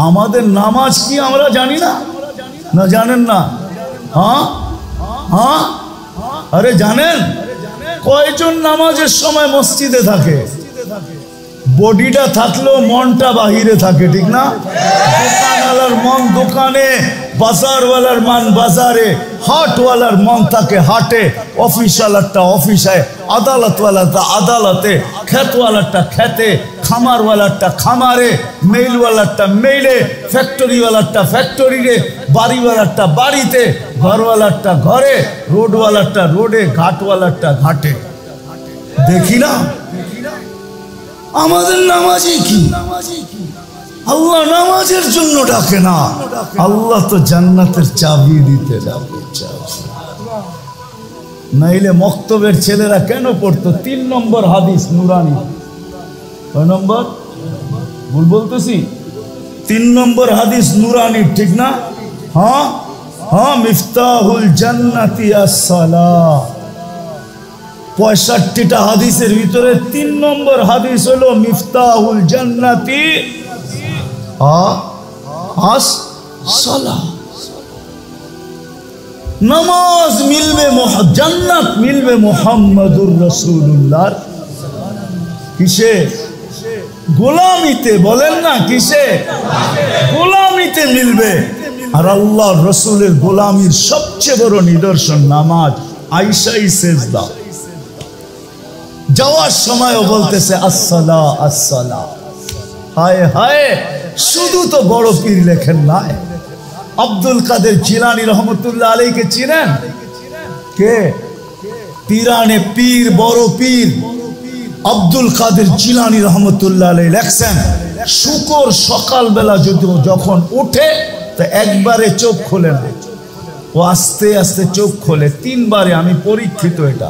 আমাদের নামাজ কি আমরা জানি না? না জানেন না? হ্যাঁ হ্যাঁ, আরে জানেন কয়জন নামাজের সময় মসজিদে থাকে? বডিটা থাকলেও মনটা বাহিরে থাকে, ঠিক না? দোকানওয়ালার মন দোকানে, বাজারওয়ালার মন বাজারে, হাটওয়ালার মন থাকে হাটে, অফিসওয়ালারটা অফিসে, আদালতওয়ালাটা আদালতে, খেতওয়ালারটা খেতে, খামারওয়ালারটা খামারে, মেইলওয়ালারটা মেইলে, ফ্যাক্টরিওয়ালারটা ফ্যাক্টরিতে, বাড়িওয়ালারটা বাড়িতে, ঘরওয়ালারটা ঘরে, রোডওয়ালারটা রোডে, ঘাটওয়ালারটা ঘাটে। দেখি না আমাদের নামাজই কি? আল্লাহ নামাজের জন্য ডাকে না, আল্লাহ তো জান্নাতের চাবি দিতে ডাকে। নাইলে মক্তবের ছেলেরা কেন পড়তো? 3 নম্বর হাদিস নুরানি। কয় নম্বর? ভুল বলতেছি? 3 নম্বর হাদিস নুরানি, ঠিক না? হ্যাঁ হ্যাঁ, মিফতাহুল জান্নাতি আস-সালাহ। 65টা হাদিসের ভিতরে 3 নম্বর হাদিস হলো মিফতাহুল জান্নাতি আস-সালাহ। নামাজ মিলবে, জান্নাত মিলবে মুহাম্মাদুর রাসূলুল্লাহ কিসে? গোলামিতে। বলেন না কিসে? গোলামিতে মিলবে। আর আল্লাহর রাসূলের গোলামির সবচেয়ে বড় নিদর্শন নামাজ। আয়েশাই সেজদা, যাওয়ার সময়ও বলতেছে আসসালাহ আসসালাহ। হায় হায়, শুধু তো বড় পীর লেখেন না। আব্দুল কাদের জিলানী রহমতুল্লাহ আলাইহিকে চিনেন? কে? পীরানে পীর, বড় পীর আব্দুল কাদের জিলানী রহমতুল্লাহ আলাইহি লেখছেন, শুকর সকালবেলা যদি যখন ওঠে তো একবারে চোখ খোলে না, ও আস্তে আস্তে চোখ খোলে, 3 বারে, আমি পরীক্ষিত এটা।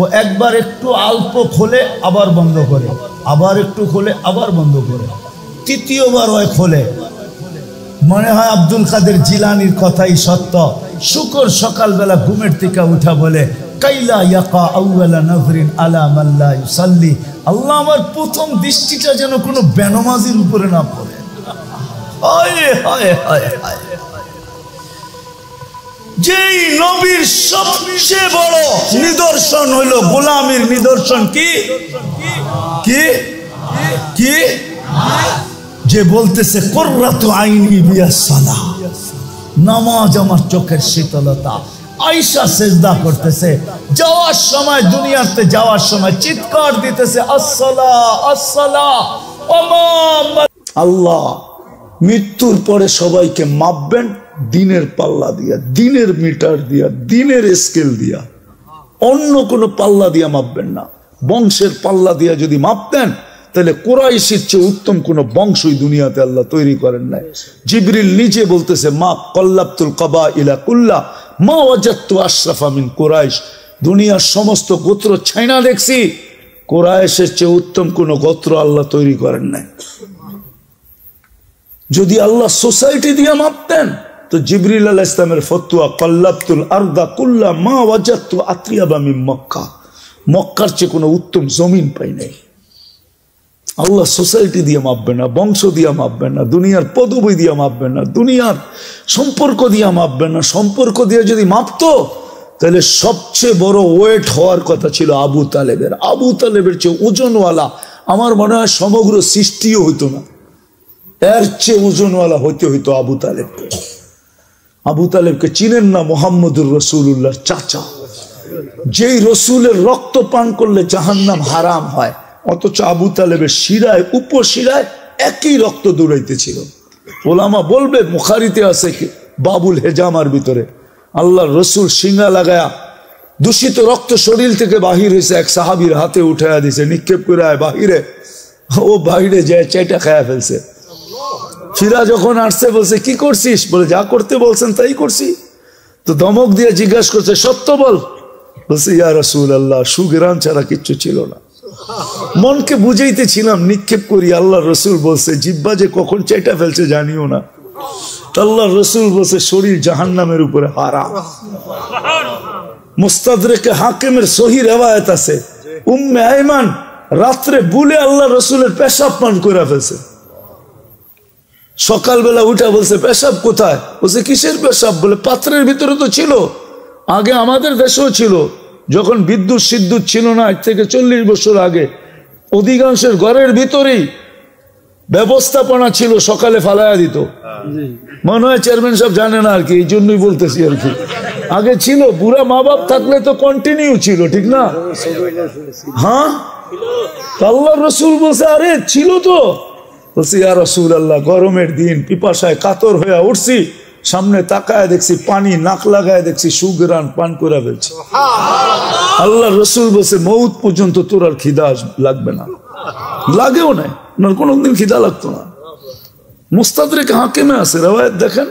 ও একবার একটু অল্প খোলে আবার বন্ধ করে, আবার একটু খোলে আবার বন্ধ করে, 3য়-বার ওই খোলে। মনে হয় আব্দুল কাদের জিলানির কথাই সত্য। শুকর সকালবেলা ঘুমের থেকে উঠা বলে, কাইলা ইয়াকা আউয়ালা নাজরিন আলা মান লা ইউসাল্লি, আল্লাহ আমার প্রথম দৃষ্টিটা যেন কোনো বেনমাজির উপরে না পড়ে। হায় হায় হায় হায়। যেই নবীর সবচেয়ে বড় নিদর্শন হলো গোলামির নিদর্শন, কি কি কি? যে বলতেছে কুররাতু আইনি বিয়াস সালাহ, নামাজ আমার চোখের শীতলতা। আয়েশা সেজদা করতেছে, যাওয়ার সময়, দুনিয়াতে যাওয়ার সময় চিৎকার দিতেছে, আসসালাহ আসসালাহ। আল্লাহ মৃত্যুর পরে সবাইকে মাপবেন দিনের পাল্লা দিয়া, দিনের মিটার দিয়া, দিনের স্কেল দিয়া, অন্য কোনো পাল্লা দিয়া মাপবেন না। বংশের পাল্লা দিয়া যদি মাপতেন তাহলে কুরাইশের চেয়ে উত্তম কোন বংশই দুনিয়াতে আল্লাহ তৈরি করেন নাই। জিবরিল নিজে বলতেছে, মা কল্লাবতুল কাবাইলা কুল্লা মা ওয়াজাদতু আশরাফা মিন কুরাইশ, দুনিয়ার সমস্ত গোত্র ছাইনা দেখছি, কুরাইশের চেয়ে উত্তম কোন গোত্র আল্লাহ তৈরি করেন নাই। যদি আল্লাহ সোসাইটি দিয়ে মাপতেন তো জিবরিল আলাইহিস সালামের ফতোয়া কল্লাবতুল আরদা কুল্লা মা ওয়াজাদতু আতরিয়াবা মিন মক্কা, মক্কার চেয়ে কোনো উত্তম জমিন পাই নাই। আল্লাহ সোসাইটি দিয়ে মাপবেন না, বংশ দিয়ে মাপবেন না, দুনিয়ার পদবি দিয়ে মাপবেন না, দুনিয়ার সম্পর্ক দিয়ে মাপবেন না। সম্পর্ক দিয়ে যদি মাপতো তাহলে সবচেয়ে বড় ওয়েট হওয়ার কথা ছিল আবু তালেবের। আবু তালেবের চেয়ে ওজনওয়ালা আমার মনে হয় সমগ্র সৃষ্টিও হইতো না, এর চেয়ে ওজনওয়ালা হইতে হইতো আবু তালেবকে। আবু তালেবকে চিনেন না? মুহাম্মদুর রাসূলুল্লাহর চাচা, যেই রসুলের রক্ত পান করলে জাহান্নাম হারাম হয়, অথচ আবু তালেবের শিরায়, উপশিরায় একই রক্ত দৌড়াইতেছিল। ওলামা বলবে, বুখারীতে আছে বাবুল হেজামার ভিতরে আল্লাহর রসুল সিঙ্গা লাগায়া দূষিত রক্ত শরীর থেকে বাহির হয়েছে, এক সাহাবীর হাতে উঠাইয়া দিছে, নিক্ষেপ করে বাহিরে, ও বাহিরে যায় চেটা খায়া ফেলছে। ফিরা যখন আসছে বলছে, কি করছিস? বলে, যা করতে বলছেন তাই করছি। তো ধমক দিয়ে জিজ্ঞাসা করছে, সত্য বল। বলছে, ইয়া রাসূলুল্লাহ, সুগরান ছাড়া কিচ্ছু ছিল না। মনকে বুঝাইতেছিলাম নিক্ষেপ করি। আল্লাহ রসুল বলছে, জিব্বা যে কখন চেটা ফেলছে জানিও না। আল্লাহ রসুল বলছে, শরীর জাহান্নামের উপরে হারাম। মুস্তাদরেকে হাকিমের সহি রিওয়ায়াত আছে, উম্মে আইমান রাত্রে বুলে আল্লাহ রসুলের পেশাব পান করে ফেলছে। সকালবেলা উঠা বলছে, পেশাব কোথায়? বলছে, কিসের পেশাব? বলে, পাত্রের ভিতরে তো ছিল, আগে আমাদের দেশেও ছিল, যখন বিদ্যুৎ সিদ্যুৎ ছিল না, আজ থেকে 40 বছর আগে অধিকাংশের ঘরের ভিতরেই ব্যবস্থাপনা ছিল, সকালে ফালায়া দিত। মনে হয় চেয়ারম্যান সাহেব জানে না আর কি, এই জন্যই বলতেছি আর কি। আগে ছিল, বুড়া মা বাপ থাকলে তো কন্টিনিউ ছিল, ঠিক না? হ্যাঁ, আল্লাহ রসুল বলছে, আরে ছিল তো। বলছি, ইয়া রাসূলুল্লাহ, গরমের দিন পিপাসায় কাতর হয়ে উঠছি, সামনে তাকায় দেখছি পানি, নাক লাগায় দেখছি সুগরান পান করে ফেলছে। আল্লাহ রসুল বলছে, মৌত পর্যন্ত তোর আর খিদা লাগবে না। লাগেও নাই, কোনদিন খিদা লাগতো না। মুস্তাদরেক হাকিমে আছে রিওয়ায়াত, দেখেন।